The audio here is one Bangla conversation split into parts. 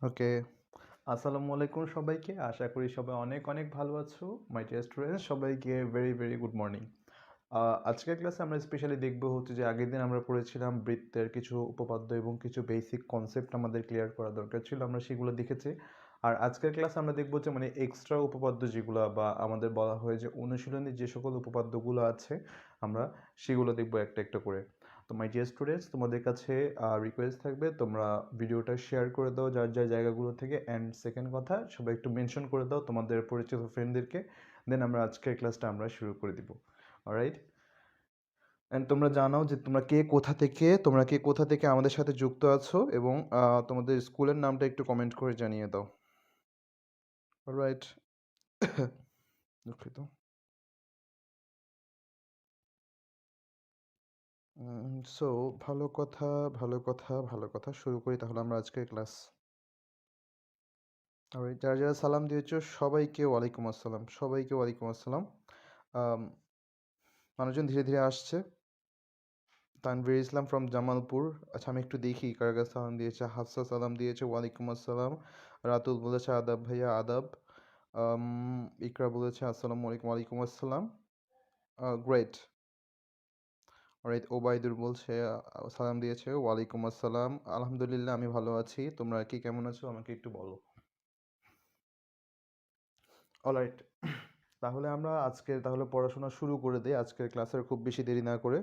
ওকে, আসসালামু আলাইকুম সবাইকে। আশা করি সবাই অনেক অনেক ভালো আছো। মাই ডিয়ার স্টুডেন্টস, সবাইকে ভেরি ভেরি গুড মর্নিং। আজকের ক্লাসে আমরা স্পেশালি দেখব হচ্ছে যে আগের দিন আমরা পড়েছিলাম বৃত্তের কিছু উপপাদ্য এবং কিছু বেসিক কনসেপ্ট আমাদের ক্লিয়ার করা দরকার ছিল, আমরা সেগুলো দেখেছি। আর আজকের ক্লাসে আমরা দেখবো যে মানে এক্সট্রা উপপাদ্য যেগুলো বা আমাদের বলা হয় যে অনুশীলনী যে সকল উপপাদ্যগুলো আছে আমরা সেগুলো দেখবো একটা একটা করে। তো মাই ডিয়ার স্টুডেন্টস, তোমাদের কাছে রিকোয়েস্ট থাকবে তোমরা ভিডিওটা শেয়ার করে দাও যার যার জায়গাগুলো থেকে, অ্যান্ড সেকেন্ড কথা সবাই একটু মেনশন করে দাও তোমাদের পরিচিত ফ্রেন্ডদেরকে। দেন আমরা আজকের ক্লাসটা আমরা শুরু করে দিব। অলরাইট, অ্যান্ড তোমরা কে কোথা থেকে আমাদের সাথে যুক্ত আছো এবং তোমাদের স্কুলের নামটা একটু কমেন্ট করে জানিয়ে দাও। অলরাইট, দুঃখিত। সো ভালো কথা, ভালো কথা, ভালো কথা, শুরু করি তাহলে আমরা আজকের ক্লাস। অলরাইট, যারা যারা সালাম দিয়েছো সবাইকে ওয়ালাইকুম আসসালাম, সবাইকে ওয়ালাইকুম আসসালাম। আম, মানুষজন ধীরে ধীরে আসছে। তানভীর ইসলাম ফ্রম জামালপুর। আচ্ছা, আমি একটু দেখি কার কাছে সালাম দিয়েছে। হাফসা সালাম দিয়েছে, ওয়ালাইকুম আসসালাম। রাতুল বলেছে আদাব ভাইয়া, আদাব। আম, ইকরা বলেছে আসসালামু আলাইকুম, ওয়ালাইকুম আসসালাম। গ্রেট। অলরাইট, ওবায়দুর বলছে সালাম দিয়েছে, ওয়ালাইকুম আসসালাম। আলহামদুলিল্লাহ, আমি ভালো আছি। তোমরা কি কেমন আছো আমাকে একটু বলো। অলরাইট, তাহলে আমরা তাহলে পড়াশোনা শুরু করে দিই আজকের ক্লাসের, খুব বেশি দেরি না করে।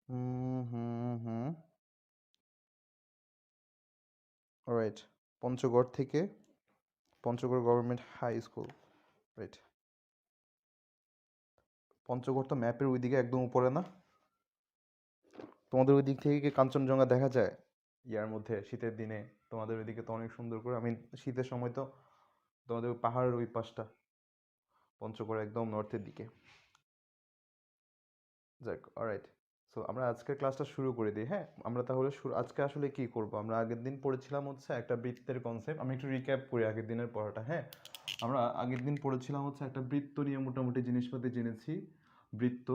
হুম হুম হুম রাইট, পঞ্চগড় থেকে, Panchagarh government high school. Right, Panchagarh তো ম্যাপের ওইদিকে একদম উপরে না? তোমাদের ওই দিক থেকে কি কাঞ্চনজঙ্ঘা দেখা যায় ইয়ার মধ্যে, শীতের দিনে? তোমাদের ওইদিকে তো অনেক সুন্দর করে, আমি শীতের সময় তো তোমাদের ওই পাহাড়ের ওই পাশটা, পঞ্চগড় একদম নর্থের দিকে। যাক, অলরাইট। সো আমরা আজকের ক্লাসটা শুরু করে দিই। হ্যাঁ, আমরা তাহলে আজকে আসলে কি করব, আমরা আগের দিন পড়েছিলাম হচ্ছে একটা বৃত্তের কনসেপ্ট। আমি একটু রিক্যাপ করি আগের দিনের পড়াটা। হ্যাঁ, আমরা আগের দিন পড়েছিলাম হচ্ছে একটা বৃত্ত নিয়ে মোটামুটি জিনিসপাতি জেনেছি। বৃত্ত,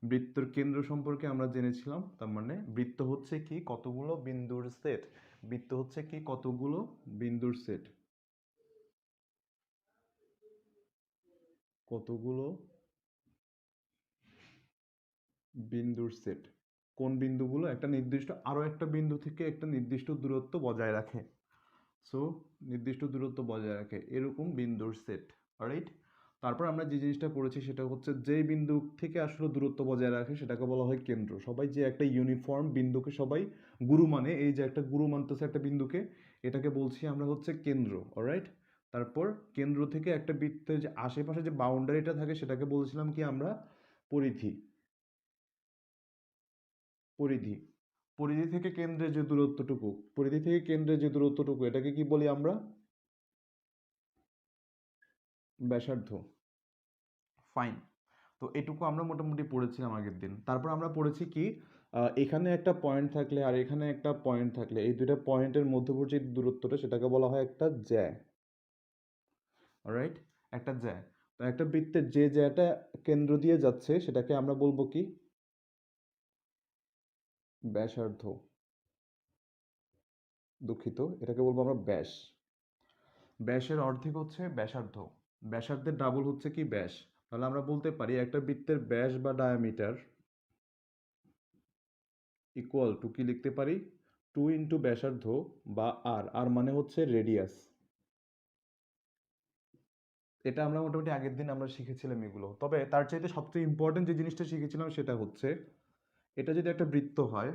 বৃত্তর কেন্দ্র সম্পর্কে আমরা জেনেছিলাম। তার মানে বৃত্ত হচ্ছে কি কতগুলো বিন্দুর সেট। বৃত্ত হচ্ছে কি কতগুলো বিন্দুর সেট, কতগুলো বিন্দুর সেট। কোন বিন্দুগুলো একটা নির্দিষ্ট আরো একটা বিন্দু থেকে একটা নির্দিষ্ট দূরত্ব বজায় রাখে। সো নির্দিষ্ট দূরত্ব বজায় রাখে এরকম বিন্দুর সেট। অলরাইট, তারপর আমরা যে জিনিসটা পড়েছি সেটা হচ্ছে যেই বিন্দু থেকে আসলে দূরত্ব বজায় রাখে সেটাকে বলা হয় কেন্দ্র। সবাই যে একটা ইউনিফর্ম বিন্দুকে সবাই গুরু মানে, এই যে একটা গুরু মানতেছে একটা বিন্দুকে, এটাকে বলছি আমরা হচ্ছে কেন্দ্র। অলরাইট, তারপর কেন্দ্র থেকে একটা বৃত্তের যে আশেপাশে যে বাউন্ডারিটা থাকে সেটাকে বলছিলাম কি আমরা, পরিধি। পরিধি, পরিধি থেকে কেন্দ্রের যে দূরত্বটুকু, পরিধি থেকে কেন্দ্রের যে দূরত্বটুকু এটাকে কি বলি আমরা, ব্যাসার্ধ। ফাইন। তো এটুকু আমরা মোটামুটি পড়েছিলাম আগের দিন। তারপর আমরা পড়েছি কি, এখানে একটা পয়েন্ট থাকলে আর এখানে একটা পয়েন্ট থাকলে এই দুইটা পয়েন্টের মধ্যবর্তী যে দূরত্বটা সেটাকে বলা হয় একটা জ্যা। অলরাইট, একটা জ্যা। তো একটা বৃত্তের যে জ্যাটা কেন্দ্র দিয়ে যাচ্ছে সেটাকে আমরা বলবো কি, ব্যাসার্ধ। দুঃখিত, এটাকে বলবো আমরা ব্যাস। ব্যাসের অর্ধেক হচ্ছে ব্যাসার্ধ, ব্যাসার্ধের ডাবল হচ্ছে কি ব্যাস। তাহলে আমরা বলতে পারি একটা বৃত্তের ব্যাস বা ডায়ামিটার ইকুয়াল টু কি লিখতে পারি, 2 ব্যাসার্ধ বা আর, আর মানে হচ্ছে রেডিয়াস। এটা আমরা মোটামুটি আগের দিন আমরা শিখেছিলাম এগুলো। তবে তার চাইতে সবচেয়ে ইম্পর্টেন্ট যে জিনিসটা শিখেছিলাম সেটা হচ্ছে, এটা যদি একটা বৃত্ত হয়,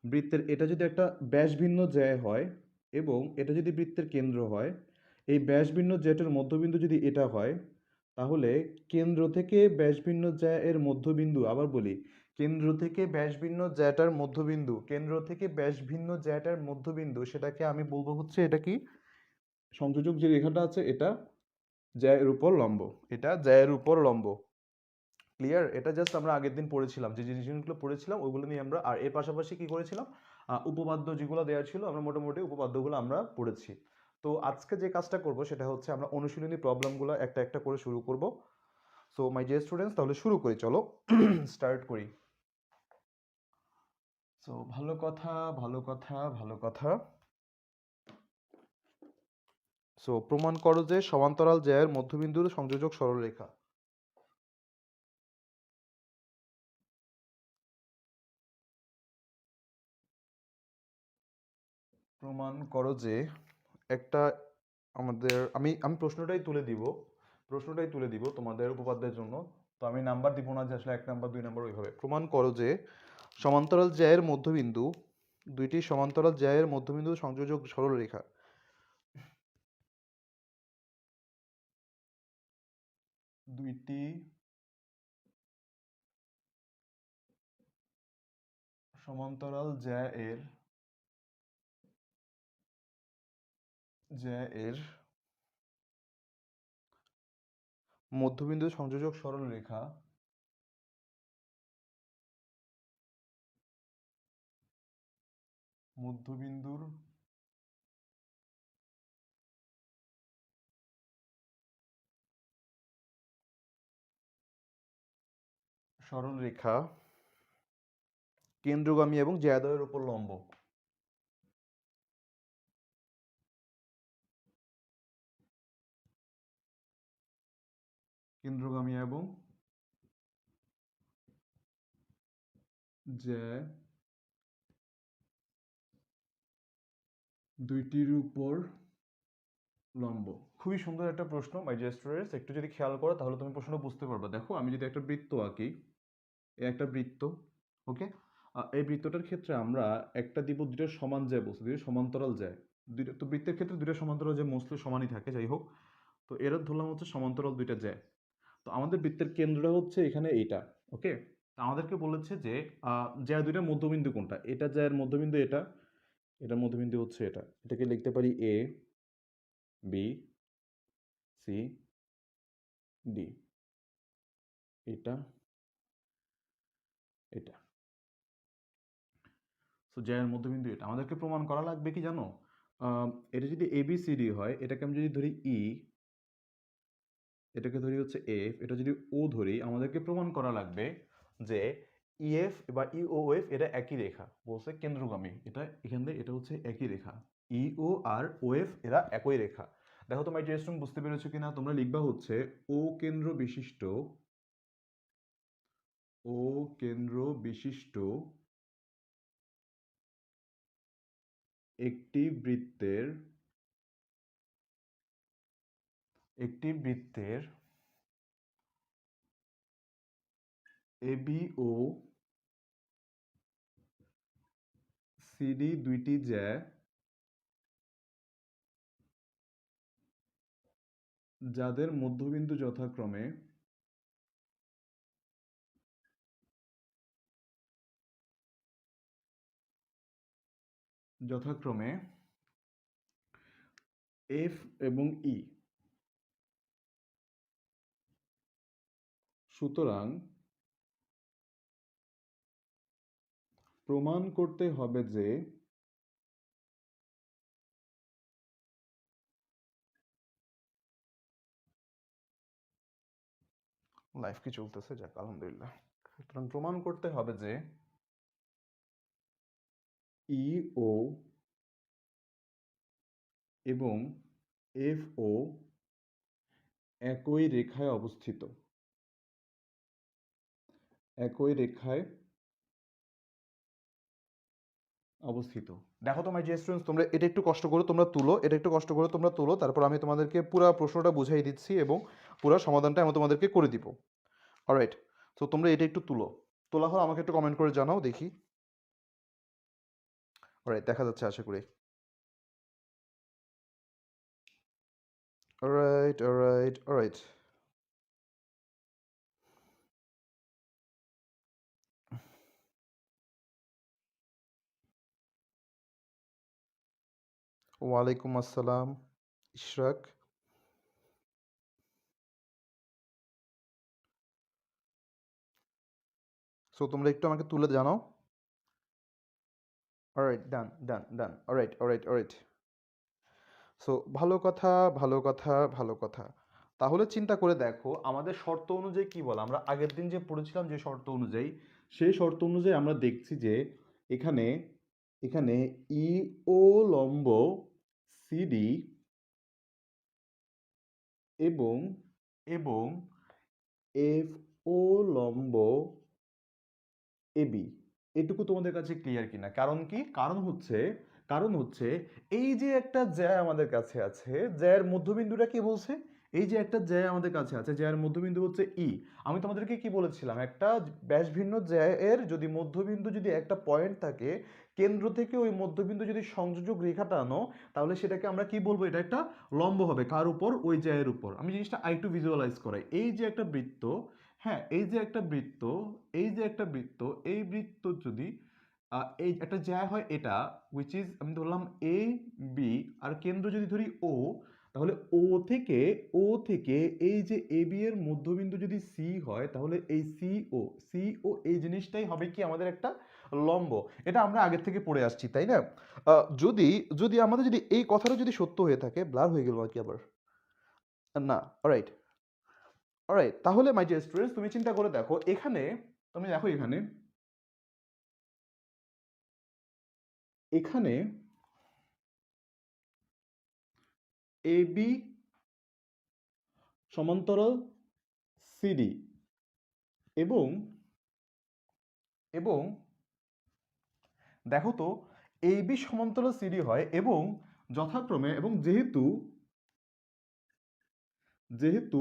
বৃত্তের এটা যদি একটা ব্যাসভিন্ন জ্যা হয় এবং এটা যদি বৃত্তের কেন্দ্র হয়, এই ব্যাসভিন্ন জ্যাটার মধ্যবিন্দু যদি এটা হয়, তাহলে কেন্দ্র থেকে ব্যাসভিন্ন জ্যা এর মধ্যবিন্দু, আবার বলি, কেন্দ্র থেকে ব্যাসভিন্ন জ্যাটার মধ্যবিন্দু, কেন্দ্র থেকে ব্যাসভিন্ন জ্যাটার মধ্যবিন্দু, সেটাকে আমি বলবো হচ্ছে এটা কি, সংযোজক যে রেখাটা আছে এটা জ্যা এর উপর লম্ব, এটা জ্যা এর উপর লম্ব। ক্লিয়ার? এটা জাস্ট আমরা আগের দিন পড়েছিলাম, যে জিনিসগুলো পড়েছিলাম ওগুলো নিয়ে আমরা, আর এর পাশাপাশি কি করেছিলাম, উপপাদ্য যেগুলো দেওয়া ছিল আমরা মোটামুটি উপপাদ্যগুলো আমরা পড়েছি। তো আজকে যে কাজটা করব সেটা হচ্ছে আমরা অনুশীলনী প্রবলেমগুলো একটা একটা করে শুরু করব। সো মাই ডিয়ার স্টুডেন্টস, তাহলে শুরু করি, চলো স্টার্ট করি। সো ভালো কথা, ভালো কথা, ভালো কথা। সো প্রমাণ করো যে সমান্তরাল জ্যায়ের মধ্যবিন্দুর সংযোজক সরলরেখা। প্রমাণ করো যে একটা আমাদের আমি আমি প্রশ্নটাই তুলে দিব তোমাদের উপপাদ্যের জন্য। তো আমি নাম্বার দিব না যে আসলে 1 নাম্বার 2 নাম্বার ওইভাবে। প্রমাণ করো যে সমান্তরাল জ্যায়ের মধ্যবিন্দু দুইটি সমান্তরাল জ্যায়ের মধ্যবিন্দু সংযোজক সরলরেখা। দুইটি সমান্তরাল জ্যায়ের মধ্যবিন্দু সংযোজক সরলরেখা মধ্যবিন্দুর সরলরেখা কেন্দ্রগামী এবং জ্যাদ্বয়ের উপর লম্ব। কেন্দ্রগামী এবং জ্যা দুইটির উপর লম্ব। খুবই সুন্দর একটা প্রশ্ন মাই ডিয়ার স্টুডেন্টস, একটু যদি খেয়াল করো তাহলে তুমি প্রশ্নটা বুঝতে পারবে। দেখো আমি যদি একটা বৃত্ত আঁকি, এই একটা বৃত্ত, ওকে, এই বৃত্তটার ক্ষেত্রে আমরা একটা দিব দুটো সমান জ্যা বলছি, দুটো সমান্তরাল জ্যা। দুইটা তো বৃত্তের ক্ষেত্রে দুটো সমান্তরাল জ্যা মোস্টলি সমানই থাকে, যাই হোক। তো এর ধরলাম হচ্ছে সমান্তরাল দুইটা জ্যা। তো আমাদের বৃত্তের কেন্দ্রটা হচ্ছে এখানে এইটা, ওকে। আমাদেরকে বলেছে যে জ্যা দুইটার মধ্যবিন্দু কোনটা। এটা জ্যায়ের মধ্যবিন্দু, এটার মধ্যবিন্দু হচ্ছে এটা। এটাকে লিখতে পারি এ বি সি ডি, এটা এটা। সো জ্যায়ের মধ্যবিন্দু এটা। আমাদেরকে প্রমাণ করা লাগবে কি জানো? এটা যদি এ বি সি ডি হয়, এটাকে আমি যদি ধরি ই, এটাকে ধরি হচ্ছে এফ, এটা যদি ও ধরি, আমাদেরকে প্রমাণ করা লাগবে যে ইএফ বা ইওএফ এটা একই রেখা। বলছে কেন্দ্রগামী, এটা এখান থেকে এটা হচ্ছে একই রেখা। ইও আর ওএফ এরা একই রেখা। দেখো তো মাই ডিয়ার স্টুডেন্ট, বুঝতে পেরেছো কিনা? তোমরা লিখবা হচ্ছে ও কেন্দ্র বিশিষ্ট একটি বৃত্তের এবি ও সিডি দুইটি জ্যা যাদের মধ্যবিন্দু যথাক্রমে এফ এবং ই। সুতরাং প্রমাণ করতে হবে যে লাইফ কি চলতেছে, যাক আলহামদুলিল্লাহ। সুতরাং প্রমাণ করতে হবে যে ই ও এবং এফ ও একই রেখায় অবস্থিত। দেখো তো মাই ডিয়ার স্টুডেন্টস, তোমরা এটা একটু কষ্ট করে তোমরা তুলো, তারপর আমি তোমাদেরকে পুরো প্রশ্নটা বুঝাই দিচ্ছি এবং পুরো সমাধানটা আমি তোমাদেরকে করে দিব। অলরাইট, তো তোমরা এটা একটু তোলা হলে আমাকে একটু কমেন্ট করে জানাও দেখি। অলরাইট, দেখা যাচ্ছে আশা করি। অলরাইট। ওয়ালাইকুম আসসালাম ইশরাক। সো তোমরা একটু আমাকে তুলে জানাও। অলরাইট, ডান। অলরাইট। সো ভালো কথা। তাহলে চিন্তা করে দেখো আমাদের শর্ত অনুযায়ী কি বলে। আমরা আগের দিন যে পড়েছিলাম যে শর্ত অনুযায়ী, সেই শর্ত অনুযায়ী আমরা দেখছি যে এখানে এখানে ই ও লম্ব সিডি এবং এবং এফ ও লম্ব এবি। এটুকু তোমাদের কাছে ক্লিয়ার কিনা? কারণ কি? কারণ হচ্ছে এই যে একটা জ্যা আমাদের কাছে আছে, জ্যার মধ্যবিন্দুটা কি বলছে? এই যে একটা জ্যা আমাদের কাছে আছে, জ্যার মধ্যবিন্দু হচ্ছে ই। আমি তোমাদেরকে কি বলেছিলাম? একটা ব্যাসভিন্ন জ্যা এর যদি মধ্যবিন্দু যদি একটা পয়েন্ট থাকে, কেন্দ্র থেকে ওই মধ্যবিন্দু যদি সংযোজক রেখা টানো, তাহলে সেটাকে আমরা কি বলবো? এটা একটা লম্ব হবে। কার উপর? ওই জ্যায়ের উপর। আমি জিনিসটা আরেকটু ভিজুয়ালাইজ করাই। এই যে একটা বৃত্ত, হ্যাঁ, এই যে একটা বৃত্ত, এই বৃত্ত যদি এই একটা জ্যা হয় এটা, উইচ ইজ আমি ধরলাম এ বি, আর কেন্দ্র যদি ধরি ও, তাহলে ও থেকে এই যে এ বি এর মধ্যবিন্দু যদি সি হয়, তাহলে এই সি ও এই জিনিসটাই হবে কি আমাদের একটা লম্ব। এটা আমরা আগের থেকে পড়ে আসছি, তাই না? যদি যদি আমাদের যদি এই কথাটা যদি সত্য হয়ে থাকে, ব্লার হয়ে গেল কি আবার? না, অলরাইট। অলরাইট, তাহলে মাই ডিয়ার স্টুডেন্টস, তুমি চিন্তা করে দেখো এখানে, তুমি দেখো এখানে এখানে এ বি সমান্তরাল সিডি, এবং এবং দেখো তো এ বি সমান্তরাল সিডি হয়, এবং যথাক্রমে, এবং যেহেতু যেহেতু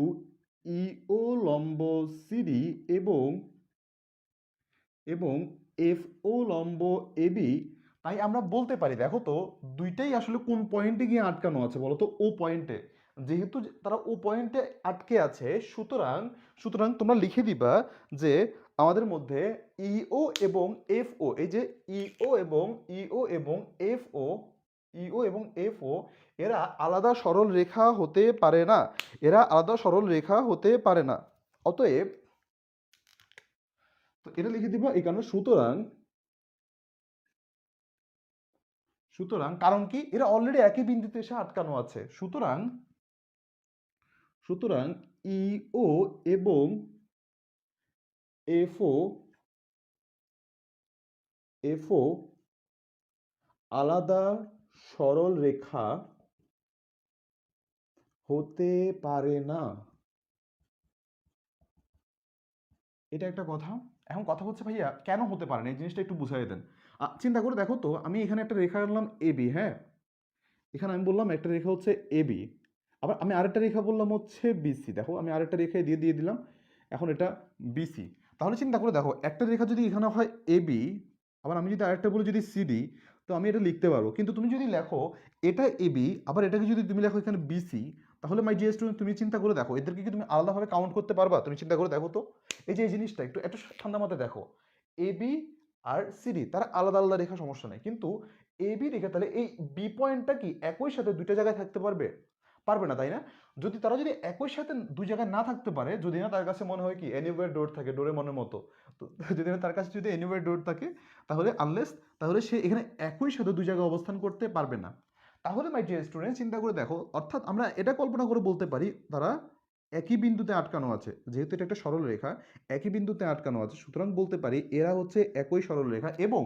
ইও লম্ব সিডি এবং এবং এফ ও লম্ব এবি, তাই আমরা বলতে পারি, দেখো তো দুইটাই আসলে কোন পয়েন্টে গিয়ে আটকানো আছে বলো তো? ও পয়েন্টে। যেহেতু তারা ও পয়েন্টে আটকে আছে, সুতরাং সুতরাং তোমরা লিখে দিবা যে আমাদের মধ্যে ইও এবং এফ ও, এই যে ইও এবং ইও এবং এফ ও, ইও এবং এফ ও, এরা আলাদা সরল রেখা হতে পারে না। এরা আলাদা সরল রেখা হতে পারে না। অতএব, তো এটা লিখে দিবা এই কারণে। সুতরাং সুতরাং কারণ কি? এরা অলরেডি একই বিন্দুতে এসে আটকানো আছে। সুতরাং সুতরাং ইও এবং এফও এফও আলাদা সরল রেখা হতে পারে না। এটা একটা কথা। এখন কথা হচ্ছে ভাইয়া কেন হতে পারে না, এই জিনিসটা একটু বুঝাই দেন। চিন্তা করে দেখো তো, আমি এখানে একটা রেখা আনলাম এবি, হ্যাঁ, এখানে আমি বললাম একটা রেখা হচ্ছে এবি, আবার আমি আরেকটা রেখা বললাম হচ্ছে বিসি। দেখো আমি আরেকটা রেখা দিয়ে দিয়ে দিলাম, এখন এটা বিসি। তাহলে চিন্তা করে দেখো একটা রেখা যদি এখানে হয় এবি, আবার আমি যদি আরেকটা বলি যদি সিডি, তো আমি এটা লিখতে পারবো। কিন্তু তুমি যদি লেখো এটা এবি, আবার এটাকে যদি তুমি লেখো এখানে বিসি, তাহলে মাই ডিয়ার স্টুডেন্ট তুমি চিন্তা করে দেখো এদেরকে কি তুমি আলাদাভাবে কাউন্ট করতে পারবা? তুমি চিন্তা করে দেখো তো, এই যে এই জিনিসটা একটু একটু ঠান্ডা মাথায় দেখো, এবি আর সিডি তারা আলাদা আলাদা রেখা, সমস্যা নেই, কিন্তু এবি রেখা, তাহলে এই বি পয়েন্টটা কি একই সাথে দুইটা জায়গায় থাকতে পারবে? পারবে না, তাই না? যদি তারা যদি একই সাথে দুই জায়গায় না থাকতে পারে, যদি না তার কাছে মনে হয় কি এনিওয়্যার ডোর থাকে, ডোরে মনের মতো, তো যদি না তার কাছে যদি এনিওয়্যার ডোর থাকে, তাহলে আনলেস, তাহলে সে এখানে একই সাথে দুই জায়গায় অবস্থান করতে পারবে না। তাহলে মাই ডিয়ার স্টুডেন্ট চিন্তা করে দেখো, অর্থাৎ আমরা এটা কল্পনা করে বলতে পারি তারা একই বিন্দুতে আটকানো আছে। যেহেতু এটা একটা সরল রেখা, একই বিন্দুতে আটকানো আছে, সুতরাং বলতে পারি এরা হচ্ছে একই সরল রেখা, এবং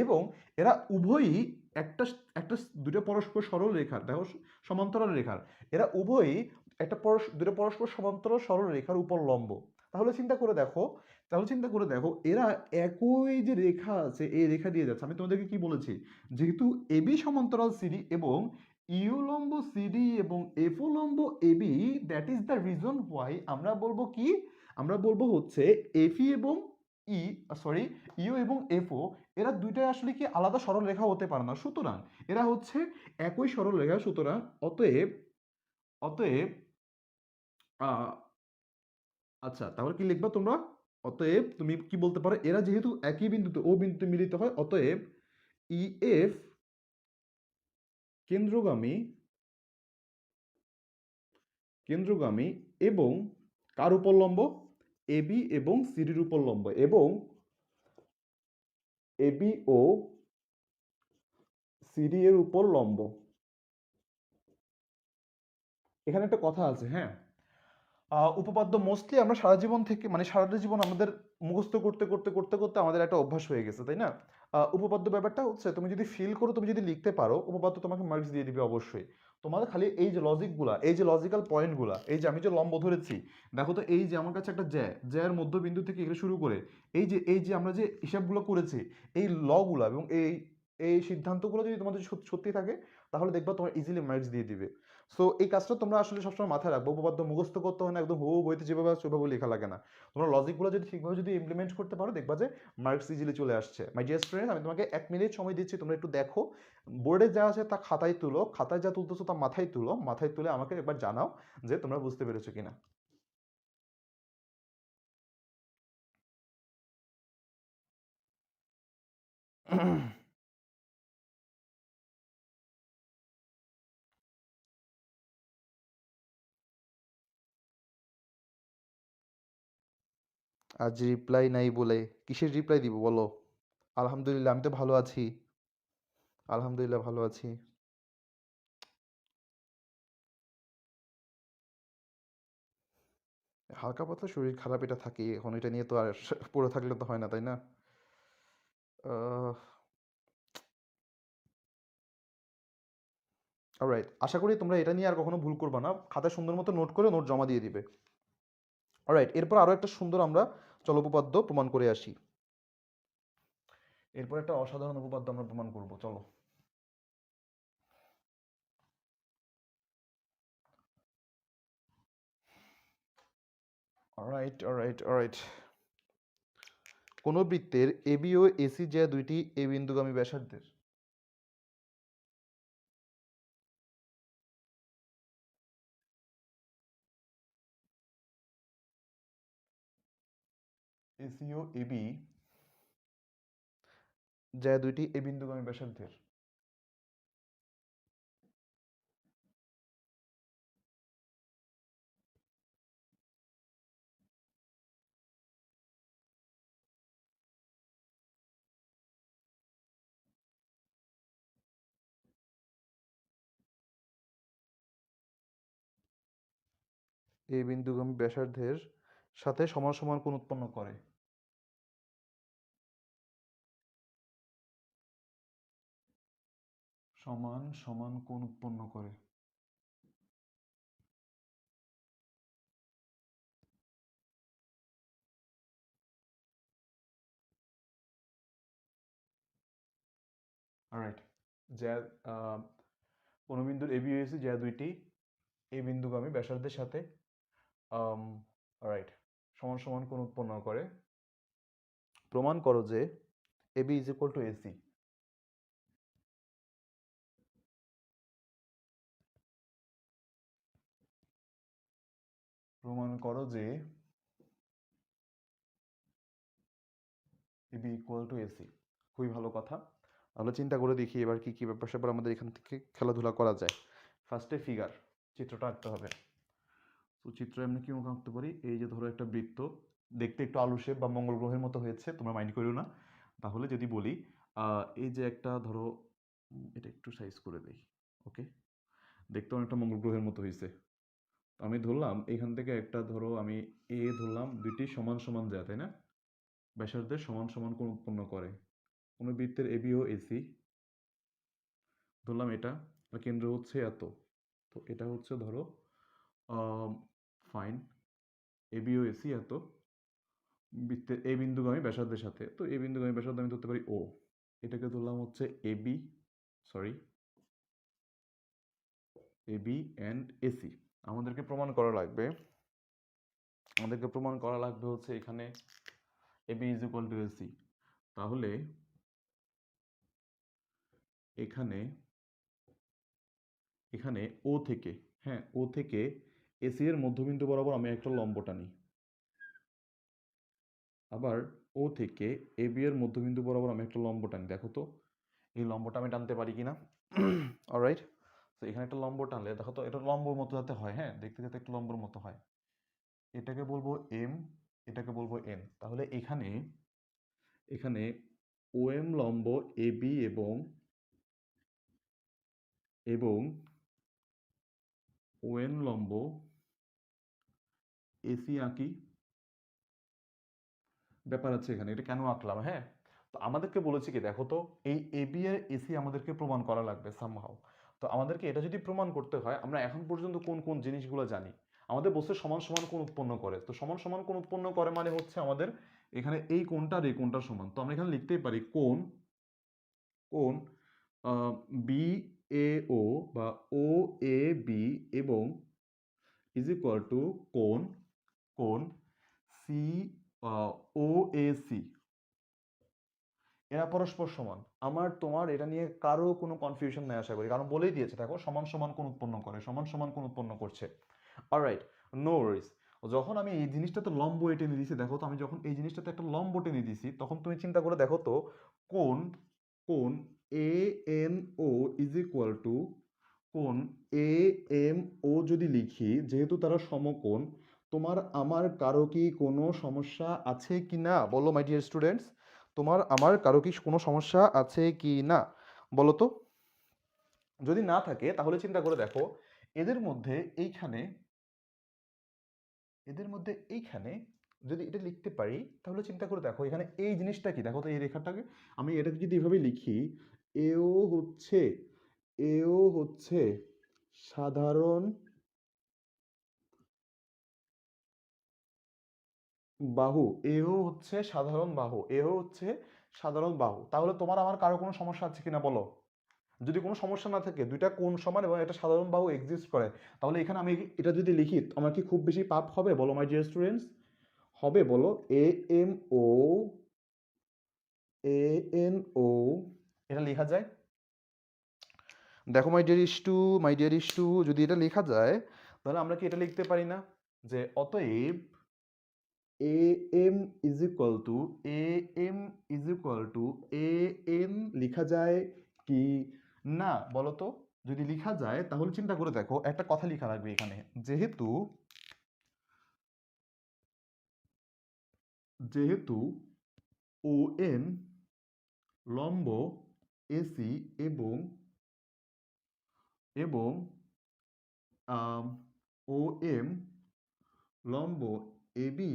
এবং এরা উভয়ই একটা একটা দুটো পরস্পর সরল রেখার, দেখো সমান্তরাল রেখার, এরা উভয়ই দুটো পরস্পর সমান্তরাল সরল রেখার উপর লম্ব। তাহলে চিন্তা করে দেখো, এরা একই যে রেখা আছে এই রেখা দিয়ে যাচ্ছে। আমি তোমাদেরকে কি বলেছি? যেহেতু এবি সমান্তরাল সিডি এবং ইউ লম্ব সিডি এবং এফও লম্ব AB, that is the reason why আমরা বলবো কি, আমরা বলবো হচ্ছে এফই এবং ই, সরি, ইউ এবং এফও, এরা দুইটাই আসলে কি আলাদা সরল রেখা হতে পারে না। সুতরাং এরা হচ্ছে একই সরল রেখা। সুতরাং অতএব অতএব আহ, আচ্ছা, তাহলে কি লিখবা তোমরা? অতএব তুমি কি বলতে পারো, এরা যেহেতু একই বিন্দুতে ও বিন্দুতে মিলিত হয়, অতএব ইএফ কেন্দ্রগামী কেন্দ্রগামী এবং কার উপর লম্ব? এবি এবং সিডির উপর লম্ব, এবং এবি ও সিডি এর উপর লম্ব। এখানে একটা কথা আছে, হ্যাঁ, উপপাদ্য মোস্টলি আমরা সারা জীবন থেকে, মানে সারাটা জীবন আমাদের মুখস্থ করতে করতে করতে করতে আমাদের একটা অভ্যাস হয়ে গেছে, তাই না? উপপাদ্য ব্যাপারটা হচ্ছে তুমি যদি ফিল করো, তুমি যদি লিখতে পারো, উপপাদ্য তোমাকে মার্কস দিয়ে দিবে অবশ্যই। তোমাদের খালি এই যে লজিকগুলা, এই যে লজিক্যাল পয়েন্টগুলা, এই যে আমি যে লম্ব ধরেছি, দেখো তো এই যে আমার কাছে একটা জ্যার মধ্যবিন্দু থেকে এগুলো শুরু করে এই যে আমরা যে হিসাবগুলো করেছি, এই লগুলা এবং এই এই সিদ্ধান্তগুলো যদি তোমাদের সত্যি থাকে, তাহলে দেখবা তোমার ইজিলি মার্কস দিয়ে দিবে। সো এই কাজটা তোমরা আসলে সবসময় মাথায় রাখবো, উপপাদ্য মুখস্থ করতে হয় না, একদম হু বইতে যেভাবে আছে ওইভাবে লেখা লাগে না। তোমরা লজিকগুলো যদি ঠিকভাবে যদি ইমপ্লিমেন্ট করতে পারো, দেখবা যে মার্কস ইজিলি চলে আসছে। মাই ডিয়ার স্টুডেন্ট, আমি তোমাকে 1 মিনিট সময় দিচ্ছি, তোমরা একটু দেখো, বোর্ডে যা আছে তা খাতায় তুলো, খাতায় যা তুলতেছো তা মাথায় তুলো, মাথায় তুলে আমাকে একবার জানাও যে তোমরা বুঝতে পেরেছো কিনা। আজ রিপ্লাই নাই বলে? কিসের রিপ্লাই দিব বলো? আলহামদুলিল্লাহ, আমি তো ভালো আছি। আলহামদুলিল্লাহ ভালো আছি। হালকা পাতলা শরীর খারাপ এটা থাকেই, এখন এটা নিয়ে তো আর পড়ে থাকলে তো হয় না, তাই না? অলরাইট, আশা করি তোমরা এটা নিয়ে আর কখনো ভুল করবে না, খাতায় সুন্দর মতো নোট করে নোট জমা দিয়ে দিবে। অলরাইট, এরপর আরো একটা সুন্দর আমরা চল উপপাদ্য প্রমাণ করে আসি। এরপর একটা অসাধারণ উপপাদ্য আমরা প্রমাণ করব, চলো। অলরাইট অলরাইট অলরাইট, কোন বৃত্তের এবি ও এসি যে দুইটি এ বিন্দুগামী ব্যাসার্ধের, এসি ও এবি যা দুইটি এ বিন্দুগামী ব্যাসার্ধের, এ বিন্দুগামী ব্যাসার্ধের সাথে সমান সমান কোণ উৎপন্ন করে। সমান সমান কোণ উৎপন্ন করে। অলরাইট, যা কোন বিন্দুর এবি ও এসি যা দুইটি এ বিন্দুগামী ব্যাসার্ধের সাথে অলরাইট সমান সমান কোণ উৎপন্ন করে, প্রমাণ করো যে AB is equal to AC. প্রমাণ করো যে এবি ইকুয়াল টু এসি। খুবই ভালো কথা। তাহলে চিন্তা করে দেখি এবার কি কি ব্যাপার স্যাপার আমাদের এখান থেকে খেলাধুলা করা যায়। ফার্স্টে ফিগার, চিত্রটা আঁকতে হবে। তো চিত্র এমনি কি আঁকতে পারি, এই যে ধরো একটা বৃত্ত, দেখতে একটু আলু শেপ বা মঙ্গল গ্রহের মতো হয়েছে, তোমরা মাইন্ড করিও না। তাহলে যদি বলি এই যে একটা ধরো, এটা একটু সাইজ করে দেই, ওকে, দেখতে অনেকটা মঙ্গল গ্রহের মতো হয়েছে। আমি ধরলাম এখান থেকে একটা ধরো আমি এ ধরলাম, দুইটি সমান সমান যায়, তাই না? ব্যাসার্ধের সমান সমান কোণ উৎপন্ন করে। কোনো বৃত্তের এবি ও এসি ধরলাম, এটা কেন্দ্র হচ্ছে এত, তো এটা হচ্ছে ধরো ফাইন, এবি ও এসি এত, বৃত্তের এ বিন্দুগামী ব্যাসার্ধের সাথে, তো এ বিন্দুগামী ব্যাসার্ধ আমি ধরতে পারি ও, এটাকে ধরলাম হচ্ছে AB, sorry, AB and AC. আমাদেরকে প্রমাণ করা লাগবে, হচ্ছে এখানে AB is equal to AC. তাহলে এখানে এখানে ও থেকে, হ্যাঁ ও থেকে এসি এর মধ্যবিন্দু বরাবর আমি একটা লম্ব টানি, আবার ও থেকে এবি এর মধ্যবিন্দু বরাবর আমি একটা লম্ব টানি। দেখো তো এই লম্বটা আমি টানতে পারি কিনা। অলরাইট, তো এখানে একটা লম্ব টানলে দেখো তো এটা লম্বর মতো যাতে হয়, হ্যাঁ দেখতে যাতে একটু লম্বর মতো হয়, এটাকে বলবো এম, এটাকে বলবো এন। তাহলে এখানে এখানে ও এম লম্ব এবি এবং এবং ও এন লম্ব এসি আঁকি, ব্যাপার আছে এখানে, এটা কেন আঁকলাম, হ্যাঁ। তো আমাদেরকে বলেছে কি দেখো তো, এই এবি আর এসি আমাদেরকে প্রমাণ করা লাগবে সামহাও। তো আমাদেরকে এটা যদি প্রমাণ করতে হয়, আমরা এখন পর্যন্ত কোন কোন জিনিসগুলো জানি? আমাদের বলছে সমান সমান কোণ উৎপন্ন করে। তো সমান সমান কোণ উৎপন্ন করে মানে হচ্ছে আমাদের এখানে এই কোণটা আর এই কোণটা সমান। তো আমরা এখানে লিখতেই পারি কোণ কোণ বি এ ও বা ও এ বি এবং ইজ ইকুয়াল টু কোণ কোণ সি ও এ সি, এরা পরস্পর সমান। আমার তোমার এটা নিয়ে কারো কোনো কনফিউশন নেই আশা করি, কারণ বলেই দিয়েছে দেখো সমান সমান কোণ উৎপন্ন করে, সমান সমান কোণ উৎপন্ন করছে। Alright, no worries. যখন আমি এই জিনিসটাতে লম্ব টেনে দিয়েছি, দেখো তো আমি যখন এই জিনিসটাতে একটা লম্ব টেনে দিয়েছি, তখন তুমি চিন্তা করে দেখো তো কোণ কোণ A N O is equal to কোণ এ এম ও যদি লিখি, যেহেতু তারা সমকোণ, তোমার আমার কারো কি কোনো সমস্যা আছে কি না বলো মাই ডিয়ার স্টুডেন্টস? তোমার আমার কারো কি কোনো সমস্যা আছে কি না বলো তো? যদি না থাকে তাহলে চিন্তা করে দেখো, এদের মধ্যে এইখানে এদের মধ্যে এইখানে যদি এটা লিখতে পারি, তাহলে চিন্তা করে দেখো এখানে এই জিনিসটা কি, দেখো তো এই রেখাটাকে আমি এটাকে যদি এভাবে লিখি, এও হচ্ছে এও হচ্ছে সাধারণ বাহু, এও হচ্ছে সাধারণ বাহু, এও হচ্ছে সাধারণ বাহু। তাহলে তোমার আমার কারো কোনো সমস্যা আছে কিনা বলো? যদি কোনো সমস্যা না থাকে, দুইটা কোণ সমান এবং একটা সাধারণ বাহু এক্সিস্ট করে, তাহলে এখানে আমি এটা যদি লিখি আমার কি খুব বেশি পাপ হবে বলো মাই ডিয়ার স্টুডেন্টস? হবে বলো? A M O A N ও এটা লেখা যায়? দেখো মাই ডিয়ার ইস্টু, যদি এটা লেখা যায় তাহলে আমরা কি এটা লিখতে পারি না যে অতএব A M is equal to A M is equal to A N লেখা যায় কি না বলো তো? যদি লেখা যায় তাহলে চিন্তা করে দেখো একটা কথা লেখা লাগবে এখানে, যেহেতু যেহেতু ও এন লম্ব এসি এবং এবং ও এম লম্ব এবি,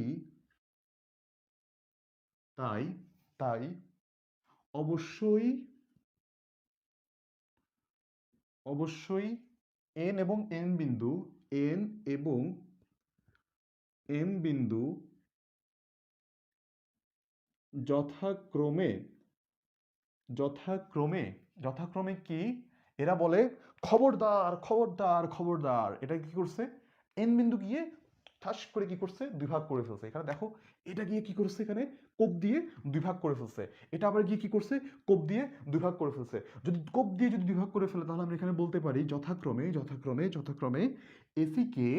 তাই তাই অবশ্যই অবশ্যই এন এবং এন বিন্দু এন এবং এম বিন্দু যথাক্রমে যথাক্রমে যথাক্রমে কি এরা বলে, খবরদার খবরদার খবরদার, এটা কি করছে এন বিন্দু গিয়ে ঠাস করে কি করছে দুই ভাগ করে ফেলছে। এখানে দেখো এটা গিয়ে কি করছে, এখানে কোপ দিয়ে দুই ভাগ করে ফেলছে, এটা আবার গিয়ে কি করছে কোপ দিয়ে দুই ভাগ করে ফেলছে। যদি কোপ দিয়ে যদি দুই ভাগ করে ফেলে তাহলে আমরা এখানে বলতে পারি যথাক্রমে যথাক্রমে যথাক্রমে এসি কে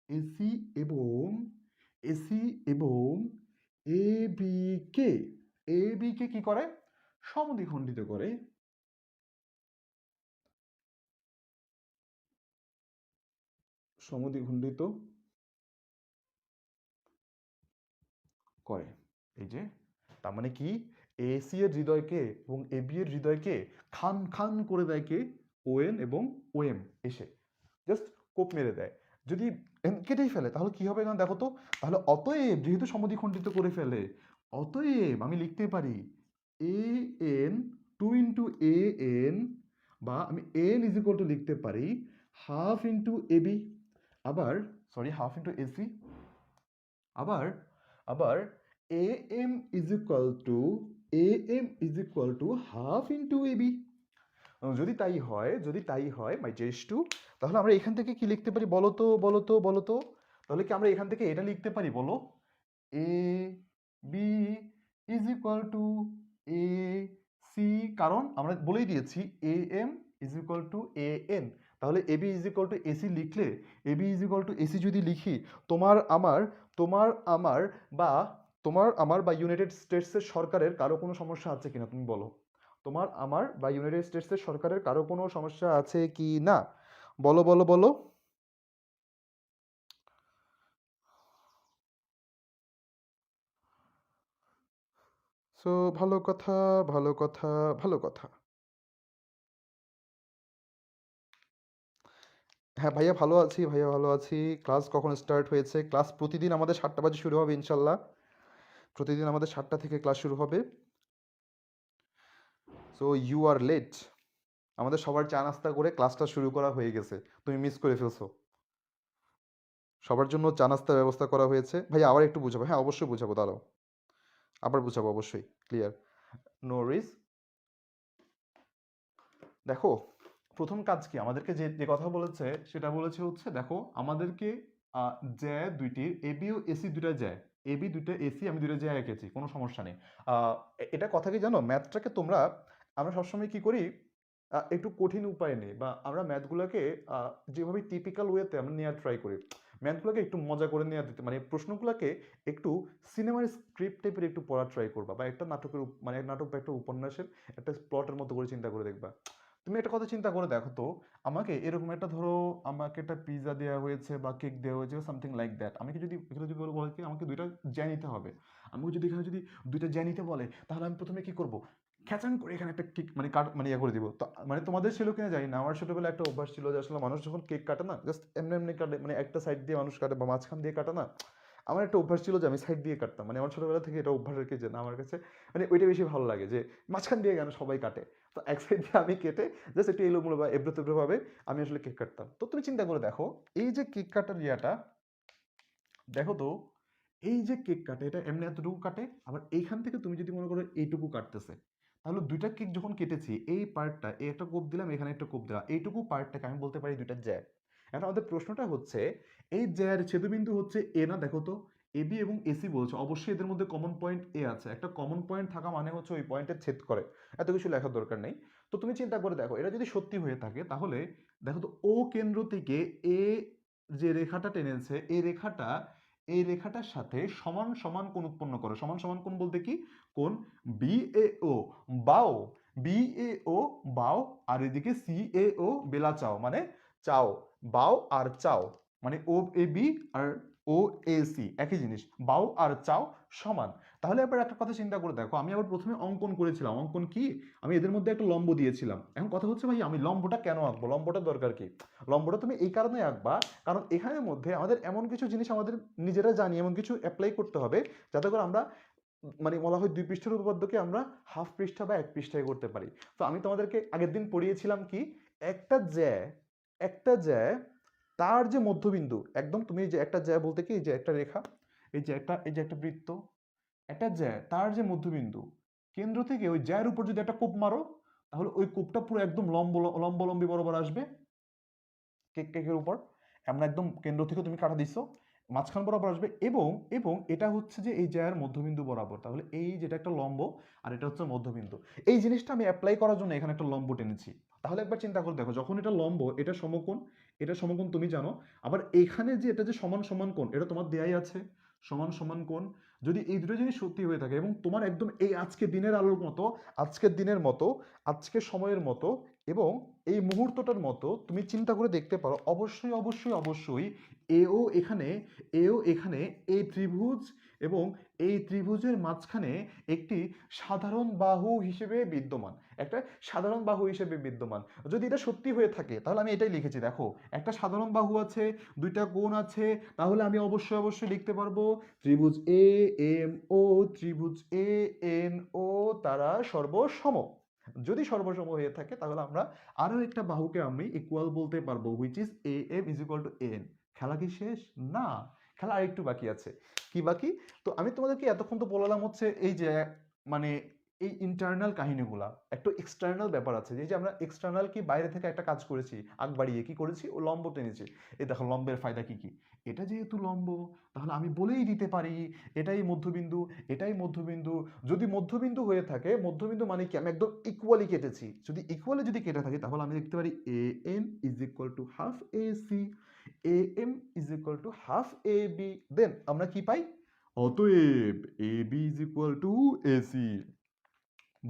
এসি এবং এসি এবং A B K A B কে কি করে সমদ্বিখণ্ডিত করে সমদ্বিখণ্ডিত করে। এই যে তার মানে কি, এসি এর হৃদয়কে এবং এবি এর হৃদয়কে খান খান করে দেয় কে, ওএন এবং ওএম এসে জাস্ট কোপ মেরে দেয়। যদি কেটেই ফেলে তাহলে কি হবে এখানে দেখো তো? তাহলে অতএব যেহেতু সমদ্বিখণ্ডিত করে ফেলে, অতএব আমি লিখতে পারি A N two into A N, বা আমি এন ইজ ইকুয়াল টু লিখতে পারি হাফ ইন্টু এবি, আবার সরি হাফ ইন্টু এসি, আবার আবার A M is equal to A M is equal to half into AB. যদি তাই হয় মাই জেস টু, তাহলে আমরা এখান থেকে কি লিখতে পারি বলো তো বলো তো বলো তো? তাহলে কি আমরা এখান থেকে এটা লিখতে পারি বলো? A B is equal to A C, কারণ আমরা বলেই দিয়েছি A M is equal to A N. তাহলে A B is equal to AC লিখলে, A B is equal to AC যদি লিখি, তোমার আমার তোমার আমার বা তোমার আমার বা ইউনাইটেড স্টেটসের সরকারের কারো কোনো সমস্যা আছে কিনা তুমি বলো? তোমার আমার বা ইউনাইটেড স্টেটসের সরকারের কারো কোনো সমস্যা আছে কি না বলো বলো বলো? সো ভালো কথা ভালো কথা ভালো কথা। হ্যাঁ ভাইয়া ভালো আছি, ভাইয়া ভালো আছি। ক্লাস কখন স্টার্ট হয়েছে? ক্লাস প্রতিদিন আমাদের 7টা বাজে শুরু হবে ইনশাল্লাহ। প্রতিদিন আমাদের 7টা থেকে ক্লাস শুরু হবে। So you are late. আমাদের সবার চা নাস্তা করে ক্লাসটা শুরু করা হয়ে গেছে, তুমি মিস করে ফেলছো। সবার জন্য চা নাস্তার ব্যবস্থা করা হয়েছে। ভাই আবার একটু বুঝাবো? হ্যাঁ অবশ্যই বুঝাবো, দাঁড়াও, আবার বুঝাবো অবশ্যই, ক্লিয়ার, নো রিস। দেখো, প্রথম কাজ কি আমাদেরকে যে যে কথা বলেছে সেটা বলেছে হচ্ছে, দেখো আমাদেরকে জ্যা দুইটির এবি ও এসি দুইটা জ্যা, এবি দুইটা এসি আমি দুইটা জ্যা এঁকেছি, কোনো সমস্যা নেই। এটা কথা কি জানো, ম্যাথটাকে তোমরা, আমরা সবসময় কি করি, একটু কঠিন উপায় নেই, বা আমরা ম্যাথগুলোকে যেভাবে টিপিক্যাল ওয়েতে আমরা নেওয়ার ট্রাই করি, ম্যাথগুলোকে একটু মজা করে নেওয়া দিতে, মানে প্রশ্নগুলোকে একটু সিনেমার স্ক্রিপ্ট টাইপের একটু পড়ার ট্রাই করবা, বা একটা নাটকের মানে নাটক বা একটা উপন্যাসের একটা প্লটের মতো করে চিন্তা করে দেখবা। তুমি একটা কথা চিন্তা করে দেখো তো, আমাকে এরকম একটা, ধরো আমাকে একটা পিৎজা দেওয়া হয়েছে বা কেক দেওয়া হয়েছে সামথিং লাইক দ্যাট, আমাকে যদি এখানে যদি বলে কি আমাকে দুইটা জ্যা নিতে হবে, আমাকে যদি এখানে যদি দুইটা জ্যা নিতে বলে, তাহলে আমি প্রথমে কি করব, খ্যাচাং করে এখানে একটা কেক মানে কাট মানে ইয়ে করে দিব। তো মানে তোমাদের ছিল কিনা জানি না, আমার ছোটবেলায় একটা অভ্যাস ছিল যে আসলে মানুষ যখন কেক কাটে না, জাস্ট এমনি এমনি কাটে, মানে একটা সাইড দিয়ে মানুষ কাটে বা মাঝখান দিয়ে কাটে না, আমার একটা অভ্যাস ছিল যে আমি সাইড দিয়ে কাটতাম, মানে আমার ছোটবেলা থেকে এটা অভ্যাস রেখেছে না আমার কাছে, মানে ওইটা বেশি ভালো লাগে যে মাঝখান দিয়ে কেন সবাই কাটে, তো এক সাইড দিয়ে আমি কেটে জাস্ট একটু এলোমেলো বা এবড়ো তেবড়ো ভাবে আমি আসলে কেক কাটতাম। তো তুমি চিন্তা করে দেখো, এই যে কেক কাটার ইয়াটা, দেখো তো, এই যে কেক কাটে এটা এমনি এতটুকু কাটে, আবার এইখান থেকে তুমি যদি মনে করো এইটুকু কাটতেছে, তাহলে দুইটা কেক যখন কেটেছি এই পার্টটা, এই একটা কোপ দিলাম এখানে একটা কোপ দিলাম, এইটুকু পার্টটাকে আমি বলতে পারি দুইটা জ্যা। এখন আমাদের প্রশ্নটা হচ্ছে, এই জ্যার ছেদবিন্দু হচ্ছে এ না, দেখো তো, এবি এবং এসি বলছে, অবশ্যই এদের মধ্যে কমন পয়েন্ট এ আছে, একটা কমন পয়েন্ট থাকা মানে হচ্ছে ওই পয়েন্টের ছেদ করে, এত কিছু লেখার দরকার নেই। তো তুমি চিন্তা করে দেখো, এটা যদি সত্যি হয়ে থাকে তাহলে দেখো তো, ও কেন্দ্র থেকে এ যে রেখাটা টেনেছে, এই রেখাটার সাথে সমান সমান কোণ উৎপন্ন করে, সমান সমান কোণ বলতে কি, কোণ বিএও, বাও, বিএও বাও, আর এদিকে সিএও বেলা চাও, মানে চাও, বাও আর চাও, মানে ও A B R O A C একই জিনিস, বাও আর চাও সমান। তাহলে এবার একটা কথা চিন্তা করে দেখো, আমি আবার প্রথমে অঙ্কন করেছিলাম, অঙ্কন কি, আমি এদের মধ্যে একটা লম্ব দিয়েছিলাম। এখন কথা হচ্ছে ভাই আমি লম্বটা কেন আঁকবো, লম্বটা দরকার কি, লম্বটা তুমি এই কারণে আঁকবা, কারণ এখানের মধ্যে আমাদের এমন কিছু জিনিস আমাদের নিজেরা জানি, এমন কিছু অ্যাপ্লাই করতে হবে যাতে করে আমরা, মানে বলা হয় দুই পৃষ্ঠের উপপাদ্যকে আমরা হাফ পৃষ্ঠা বা এক পৃষ্ঠায় করতে পারি। তো আমি তোমাদেরকে আগের দিন পড়িয়েছিলাম কি, একটা জ্যা, একটা জ্যা, তার যে মধ্যবিন্দু, একদম তুমি যে একটা জ্যা বলতে কি, যে একটা রেখা, এই যে একটা বৃত্ত, একটা জ্যা তার যে মধ্যবিন্দু, কেন্দ্র থেকে ওই জ্যার উপর যদি একটা কোপ মারো, তাহলে ওই কোপটা পুরো একদম লম্বলম্বী বরাবর আসবে কেকের উপর, এমন একদম কেন্দ্র থেকে তুমি কাটা দিছো, মাঝখান বরাবর আসবে, এবং এবং এটা হচ্ছে যে এই জায়গার মধ্যবিন্দু বরাবর, তাহলে এই যেটা একটা লম্ব আর এটা হচ্ছে মধ্যবিন্দু, এই জিনিসটা আমি অ্যাপ্লাই করার জন্য এখানে একটা লম্ব টেনেছি। তাহলে একবার চিন্তা করে দেখো, যখন এটা লম্ব, এটা সমকোণ, এটা সমকোণ তুমি জানো, আবার এখানে যে এটা যে সমান সমান কোণ, এটা তোমার দেয়াই আছে, সমান সমান কোণ, যদি এই দুটো জিনিস সত্যি হয়ে থাকে এবং তোমার একদম এই আজকে দিনের আলোর মতো, আজকের দিনের মতো, আজকের সময়ের মতো, এবং এই মুহূর্তটার মতো তুমি চিন্তা করে দেখতে পারো, অবশ্যই অবশ্যই অবশ্যই এও এখানে, এও এখানে এই ত্রিভুজ, এবং এই ত্রিভুজের মাঝখানে একটি সাধারণ বাহু হিসেবে বিদ্যমান, একটা সাধারণ বাহু হিসেবে বিদ্যমান। যদি এটা সত্যি হয়ে থাকে তাহলে আমি এটাই লিখেছি, দেখো একটা সাধারণ বাহু আছে, দুইটা কোণ আছে, তাহলে আমি অবশ্যই অবশ্যই লিখতে পারবো ত্রিভুজ এ এম ও, ত্রিভুজ এ এন ও, তারা সর্বসম। যদি সর্বসম হয়ে থাকে তাহলে আমরা আরো একটা বাহুকে আমি ইকুয়াল বলতে পারবো, which is A M is equal to N. খেলা কি শেষ? না, খেলা আরেকটু বাকি আছে। কি বাকি? তো আমি তোমাদেরকে এতক্ষণ তো বললাম হচ্ছে এই যে, মানে এই ইন্টারনাল কাহিনীগুলা, একটু এক্সটার্নাল ব্যাপার আছে, যে আমরা এক্সটার্নাল কি বাইরে থেকে একটা কাজ করেছি, আগ বাড়িয়ে কি করেছি, ও লম্ব টেনেছি। এই দেখো লম্বের ফায়দা কি কি, এটা যেহেতু লম্ব, তাহলে আমি বলেই দিতে পারি এটাই মধ্যবিন্দু, এটাই মধ্যবিন্দু। যদি মধ্যবিন্দু হয়ে থাকে, মধ্যবিন্দু মানে কি, আমি একদম ইকুয়ালি কেটেছি, যদি ইকুয়ালি যদি কেটে থাকি তাহলে আমি লিখতে পারি A N is equal to half A C, A M is equal to half A B, then আমরা কি পাই, অতএব A B is equal to A C.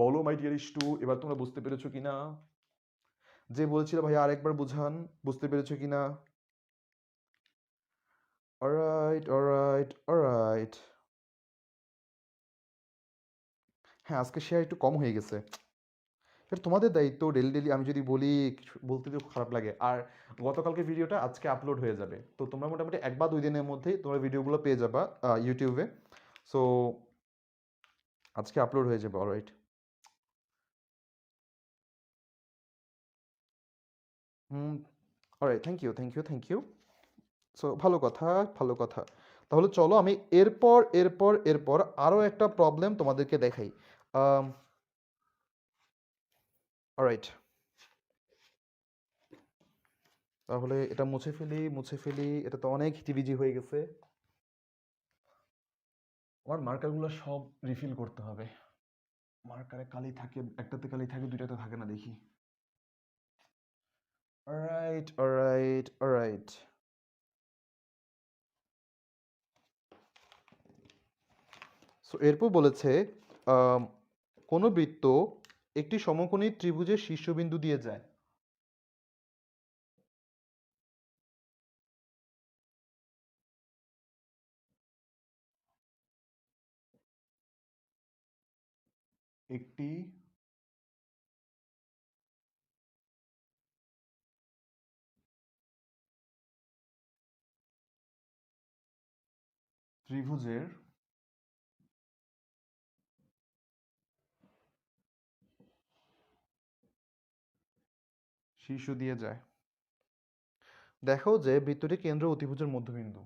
বলো মাই ডিয়ার টু, এবার তোমরা বুঝতে পেরেছো কিনা? যে বলছিল ভাই আরেকবার বুঝান, বুঝতে পেরেছো কিনা? Alright alright alright. হ্যাঁ আজকে শেয়ার একটু কম হয়ে গেছে, এটা তোমাদের দায়িত্ব, ডেলি ডেলি আমি যদি বলি বলতে তো খারাপ লাগে। আর গতকালকে ভিডিওটা আজকে আপলোড হয়ে যাবে, তো তোমরা মোটামুটি 1 বা 2 দিনের মধ্যেই তোমরা ভিডিওগুলো পেয়ে যাবা ইউটিউবে। সো আজকে আপলোড হয়ে যাবে, alright. Alright, thank you. So ভালো কথা, ভালো কথা। তাহলে চলো আমি এরপর আরও একটা প্রবলেম তোমাদেরকে দেখাই। অলরাইট, তাহলে এটা মুছে ফেলি, এটা তো অনেক হিজিবিজি হয়ে গেছে। আমার মার্কারগুলো সব রিফিল করতে হবে। মার্কারে কালি থাকে, একটাতে কালি থাকে, দুইটাতে থাকে না দেখি। অলরাইট। সো এরপর বলেছে আম, কোনো বৃত্ত একটি সমকোণী ত্রিভুজের শীর্ষবিন্দু দিয়ে যায়। একটি ত্রিভুজের শীর্ষ দিয়ে যায়। দেখো যে বৃত্তটির কেন্দ্র অতিভুজের মধ্যবিন্দু।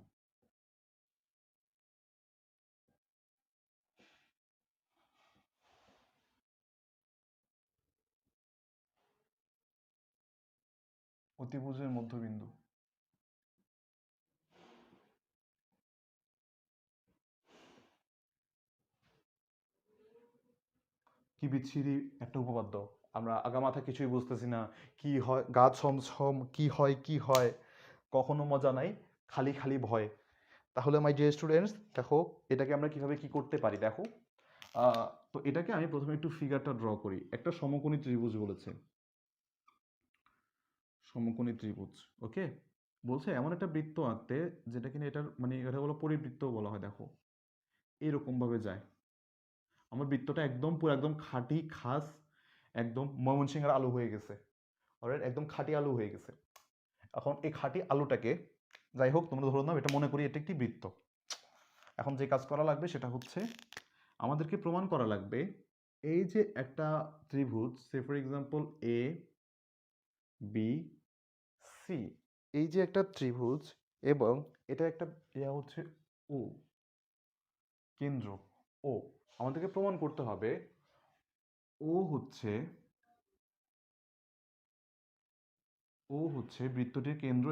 অতিভুজের মধ্যবিন্দু। কি বিচ্ছিরি একটা উপপাদ্য! আমরা আগামাথা কিছুই বুঝতেছি না। কি হয় গা ছমছম, কি হয়, কখনো মজা নাই, খালি খালি ভয়। তাহলে মাই ডিয়ার স্টুডেন্টস, দেখো এটাকে আমরা কিভাবে কি করতে পারি দেখো। তো এটাকে আমি প্রথমে একটু ফিগারটা ড্র করি। একটা সমকোণী ত্রিভুজ বলেছে, সমকোণী ত্রিভুজ। ওকে, বলছে এমন একটা বৃত্ত আঁকতে যেটা কিনা এটার মানে এটা বলো পরিবৃত্তও বলা হয়। দেখো এরকম ভাবে যায়। আমার বৃত্তটা একদম পুরো একদম খাঁটি খাস, একদম ময়মনসিংহের আলু হয়ে গেছে। অলরাইট, একদম খাঁটি আলু হয়ে গেছে। এখন এই খাঁটি আলুটাকে, যাই হোক তোমরা ধরো নাও, এটা মনে করি এটা একটি বৃত্ত। এখন যে কাজ করা লাগবে সেটা হচ্ছে আমাদেরকে প্রমাণ করা লাগবে এই যে একটা ত্রিভুজ, say for example A B C, এই যে একটা ত্রিভুজ এবং এটা একটা ইয়া হচ্ছে ও, কেন্দ্র ও। আমাদেরকে প্রমাণ করতে হবে ও হচ্ছে বৃত্তটির কেন্দ্র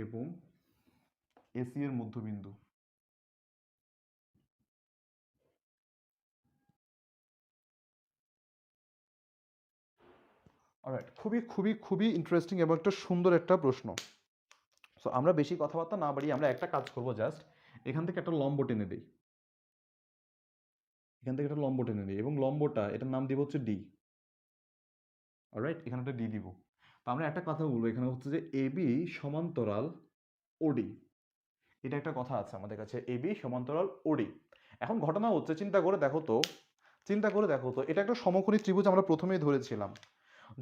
এবং এসি এর মধ্যবিন্দু। অলরাইট, খুবই খুবই খুবই ইন্টারেস্টিং এবং একটা সুন্দর একটা প্রশ্ন। সো আমরা বেশি কথাবার্তা না বাড়িয়ে আমরা একটা কাজ করব, জাস্ট এখান থেকে একটা লম্ব টেনে দিই। এবং লম্বটা এটার নাম দিব হচ্ছে ডি। অলরাইট, এখানে একটা ডি দিব। তো আমরা একটা কথা বলবো এখানে হচ্ছে যে এবি সমান্তরাল ওডি। এটা একটা কথা আছে আমাদের কাছে, এবি সমান্তরাল ওডি। এখন ঘটনা হচ্ছে, চিন্তা করে দেখো তো এটা একটা সমকোণী ত্রিভুজ আমরা প্রথমেই ধরেছিলাম।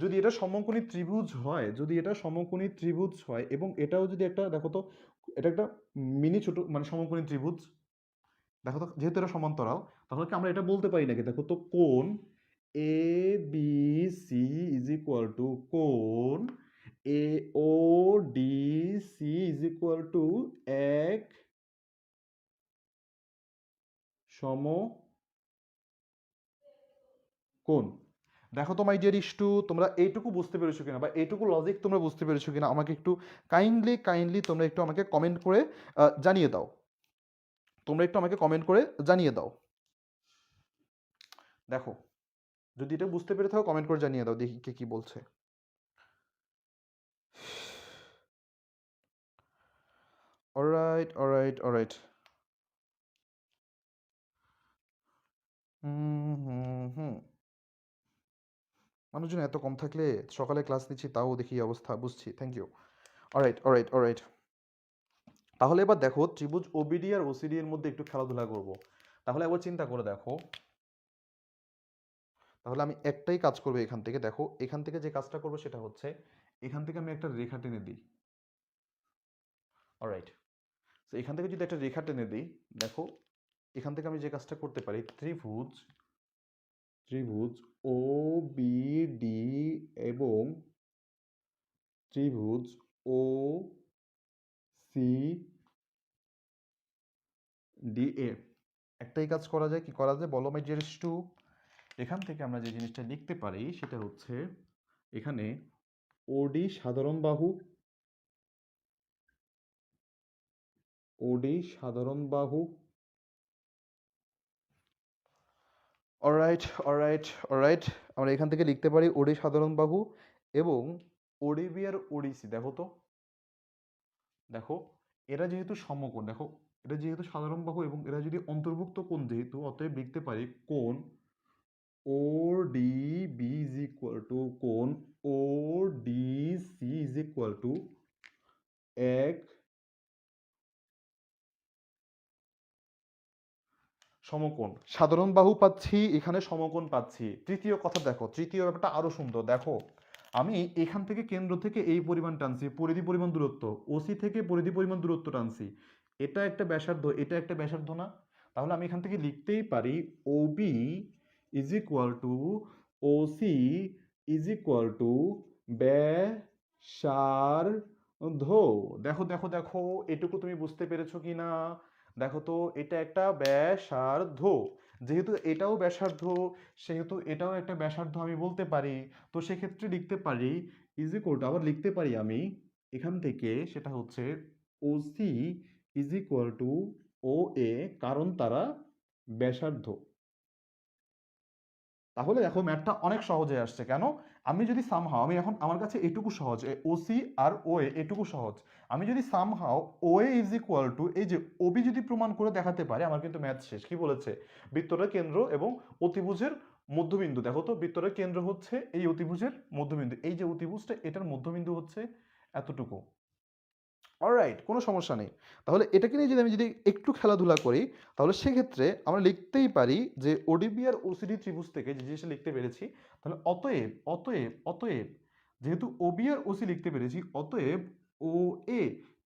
যদি এটা সমকোণী ত্রিভুজ হয় এবং এটাও যদি একটা, দেখো তো এটা একটা মিনি ছোট মানে সমকোণী ত্রিভুজ। দেখো তো যেহেতু এটা সমান্তরাল, তাহলে কি আমরা এটা বলতে পারি নাকি? দেখো তো কোণ A B C is equal to কোণ A O D C is equal to এক সমকোণ। দেখো তো মাই ডিয়ার ইস্টু, তোমরা এইটুকু বুঝতে পেরেছো কিনা বা এইটুকু লজিক তোমরা বুঝতে পেরেছো কিনা আমাকে একটু কাইন্ডলি তোমরা একটু আমাকে কমেন্ট করে জানিয়ে দাও। দেখো, যদি এটা বুঝতে পেরে থাকো কমেন্ট করে জানিয়ে দাও, দেখি কে কি বলছে। অলরাইট। হুম। মানুষজন এত কম থাকলে সকালে ক্লাস নিচ্ছি তাও দেখি এই অবস্থা, বুঝছি, থ্যাংক ইউ। অলরাইট। তাহলে এবার দেখো ত্রিভুজ ওবিডি আর ওসিডি এর মধ্যে একটু খেলাধুলা করব। তাহলে একবার চিন্তা করে দেখো, তাহলে আমি একটাই কাজ করবো এখান থেকে। দেখো এখান থেকে যে কাজটা করবো সেটা হচ্ছে এখান থেকে আমি একটা রেখা টেনে দিই। অলরাইট, তো এখান থেকে যদি একটা রেখা টেনে দিই, দেখো এখান থেকে আমি যে কাজটা করতে পারি, ত্রিভুজ ও বি ডি এবং ত্রিভুজ ও সি ডি এ, একটাই কাজ করা যায়, কি করা যায় বলো মাই ডিয়ারেস্ট টু? এখান থেকে আমরা যে জিনিসটা লিখতে পারি সেটা হচ্ছে, এখানে ওডি সাধারণ বাহু, অলরাইট অলরাইট অলরাইট, আমরা এখান থেকে লিখতে পারি ওডি সাধারণ বাহু এবং ওডিবি আর ওডিসি। দেখো এরা যেহেতু সমকোণ, দেখো এটা যেহেতু সাধারণ বাহু এবং এরা যদি অন্তর্ভুক্ত কোণ যেহেতু, অতএব লিখতে পারি কোণ O D B is equal to কোণ O D C is equal to এক সমকোণ। সাধারণ বাহু পাচ্ছি, এখানে সমকোণ পাচ্ছি। তৃতীয় কথা দেখো, তৃতীয় ব্যাপারটা আরো সুন্দর। দেখো আমি এখান থেকে কেন্দ্র থেকে এই পরিমাণ টানছি, পরিধি পরিমাণ দূরত্ব, ওসি থেকে পরিধি পরিমাণ দূরত্ব টানছি, এটা একটা ব্যাসার্ধ, এটা একটা ব্যাসার্ধ না? তাহলে আমি এখান থেকে লিখতেই পারি OB is equal to OC is equal to ব্যাসার্ধ। দেখো দেখো দেখো, এটুকু তুমি বুঝতে পেরেছো কি না? দেখো তো, এটা একটা ব্যাসার্ধ, যেহেতু এটাও ব্যাসার্ধ সেহেতু এটাও একটা ব্যাসার্ধ আমি বলতে পারি। তো সেক্ষেত্রে লিখতে পারি ইজ ইকুয়াল টু, আবার লিখতে পারি আমি এখান থেকে, সেটা হচ্ছে OC is equal to O এ, কারণ তারা ব্যাসার্ধ। তাহলে দেখো ম্যাথটা অনেক সহজে আসছে। কেন? আমি যদি সামহাও, আমি এখন আমার কাছে এটুকু সহজ, ওসি আর ও এ এটুকু সহজ, আমি যদি somehow O A is equal to এই যে ওবি যদি প্রমাণ করে দেখাতে পারে, আমার কিন্তু ম্যাথ শেষ। কি বলেছে? বৃত্তটার কেন্দ্র এবং অতিভুজের মধ্যবিন্দু, দেখো তো বৃত্তটার কেন্দ্র হচ্ছে এই অতিভুজের মধ্যবিন্দু, এই যে অতিভুজটা এটার মধ্যবিন্দু হচ্ছে এতটুকু। অলরাইট, কোনো সমস্যা নেই। তাহলে এটাকে নিয়ে যদি আমি একটু খেলাধুলা করি, তাহলে সেক্ষেত্রে আমরা লিখতেই পারি যে ওডিবি আর ওসিডি ত্রিভুজ থেকে যে জিনিসটা লিখতে পেরেছি, তাহলে অতএব যেহেতু ওবি আর ওসি লিখতে পেরেছি, অতএব O A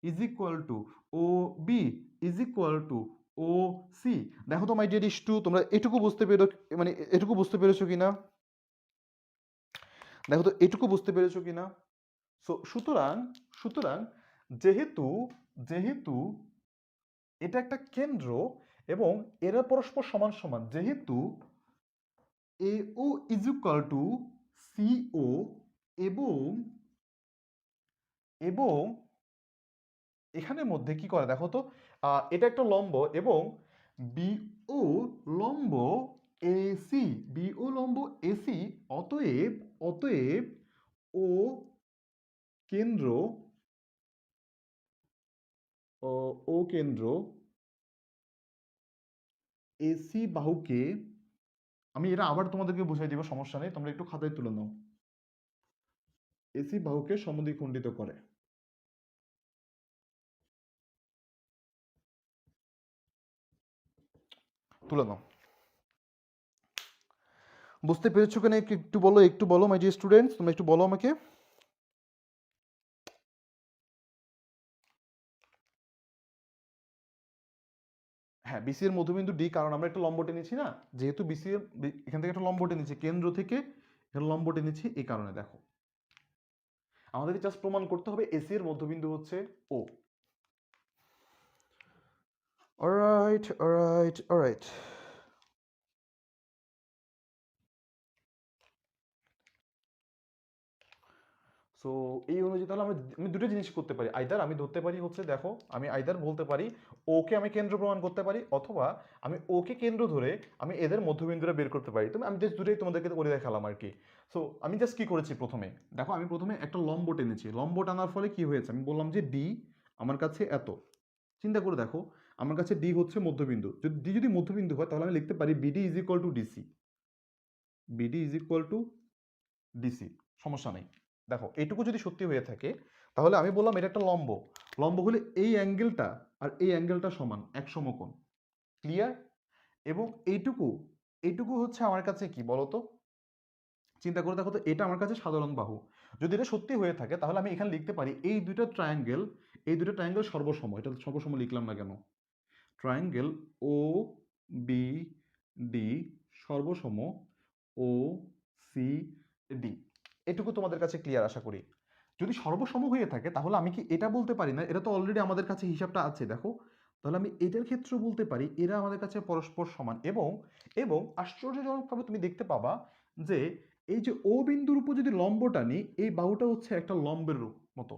is equal to O B is equal to O C. দেখো তো মাই ডিয়ার ইস্টু, তোমরা এটুকু বুঝতে পেরো, মানে এটুকু বুঝতে পেরেছো কিনা? দেখো তো এটুকু বুঝতে পেরেছো কিনা? সুতরাং সুতরাং যেহেতু যেহেতু এটা একটা কেন্দ্র এবং এরা পরস্পর সমান সমান, যেহেতু AO is equal two CO এবং এবং এখানের মধ্যে কি করে দেখো তো, এটা একটা লম্ব এবং BO লম্ব AC, BO লম্ব AC, অতএব অতএব ও কেন্দ্র ও কেন্দ্র এসি বাহুকে, আমি এটা আবার তোমাদেরকে বুঝাই দিব, সমস্যা নেই, তোমরা একটু খাতায় তুলে নাও। এসি বাহুকে সমদ্বিখণ্ডিত করে। তুলে নাও। বুঝতে পেরেছো কিনা একটু বলো, একটু বলো মাই ডিয়ার স্টুডেন্টস, তোমরা একটু বলো আমাকে। হ্যাঁ, বিসি এর মধ্যবিন্দু ডি, কারণ আমরা একটা লম্ব টেনেছি না, যেহেতু বিসি এর এখান থেকে একটা লম্ব টেনেছি, কেন্দ্র থেকে এখানে লম্ব টেনেছি, এই কারণে দেখো আমাদের জাস্ট প্রমাণ করতে হবে এসি এর মধ্যবিন্দু হচ্ছে O. Alright alright alright. So এই অনুযায়ী তাহলে আমি দুটো জিনিস করতে পারি, আইদার আমি ধরতে পারি হচ্ছে, দেখো আমি আইদার বলতে পারি ওকে আমি কেন্দ্র প্রমাণ করতে পারি, অথবা আমি ওকে কেন্দ্র ধরে আমি এদের মধ্যবিন্দুটা বের করতে পারি। তুমি আমি জাস্ট দুটোই তোমাদেরকে করে দেখালাম আর কি। সো আমি জাস্ট কি করেছি, প্রথমে দেখো আমি প্রথমে একটা লম্ব টেনেছি, লম্ব টানার ফলে কি হয়েছে, আমি বললাম যে ডি আমার কাছে এত। চিন্তা করে দেখো, আমার কাছে ডি হচ্ছে মধ্যবিন্দু, যদি ডি যদি মধ্যবিন্দু হয় তাহলে আমি লিখতে পারি BD is equal two DC, BD is equal two DC, সমস্যা নেই। দেখো এইটুকু যদি সত্যি হয়ে থাকে, তাহলে আমি বললাম এটা একটা লম্ব, লম্ব হলে এই অ্যাঙ্গেলটা আর এই অ্যাঙ্গেলটা সমান, এক সমকোণ। ক্লিয়ার? এবং এইটুকু এইটুকু হচ্ছে আমার কাছে কি বলতো, চিন্তা করে দেখো তো, এটা আমার কাছে সাধারণ বাহু। যদি এটা সত্যি হয়ে থাকে তাহলে আমি এখানে লিখতে পারি এই দুটো ট্রায়াঙ্গেল সর্বসম, এটা সর্বসম লিখলাম না কেন, ট্রায়াঙ্গেল ও বি ডি সর্বসম ও সি ডি। এটুকু তোমাদের কাছে ক্লিয়ার আশা করি। যদি সর্বসম হয়ে থাকে তাহলে আমি কি এটা বলতে পারি না, এটা তো অলরেডি আমাদের কাছে হিসাবটা আছে দেখো, তাহলে আমি এটার ক্ষেত্রে বলতে পারি এরা আমাদের কাছে পরস্পর সমান। এবং এবং আশ্চর্যজনকভাবে তুমি দেখতে পাবা যে এই যে ও বিন্দুর উপর যদি লম্ব টানি, এই বাহুটা হচ্ছে একটা লম্বের রূপ মতো।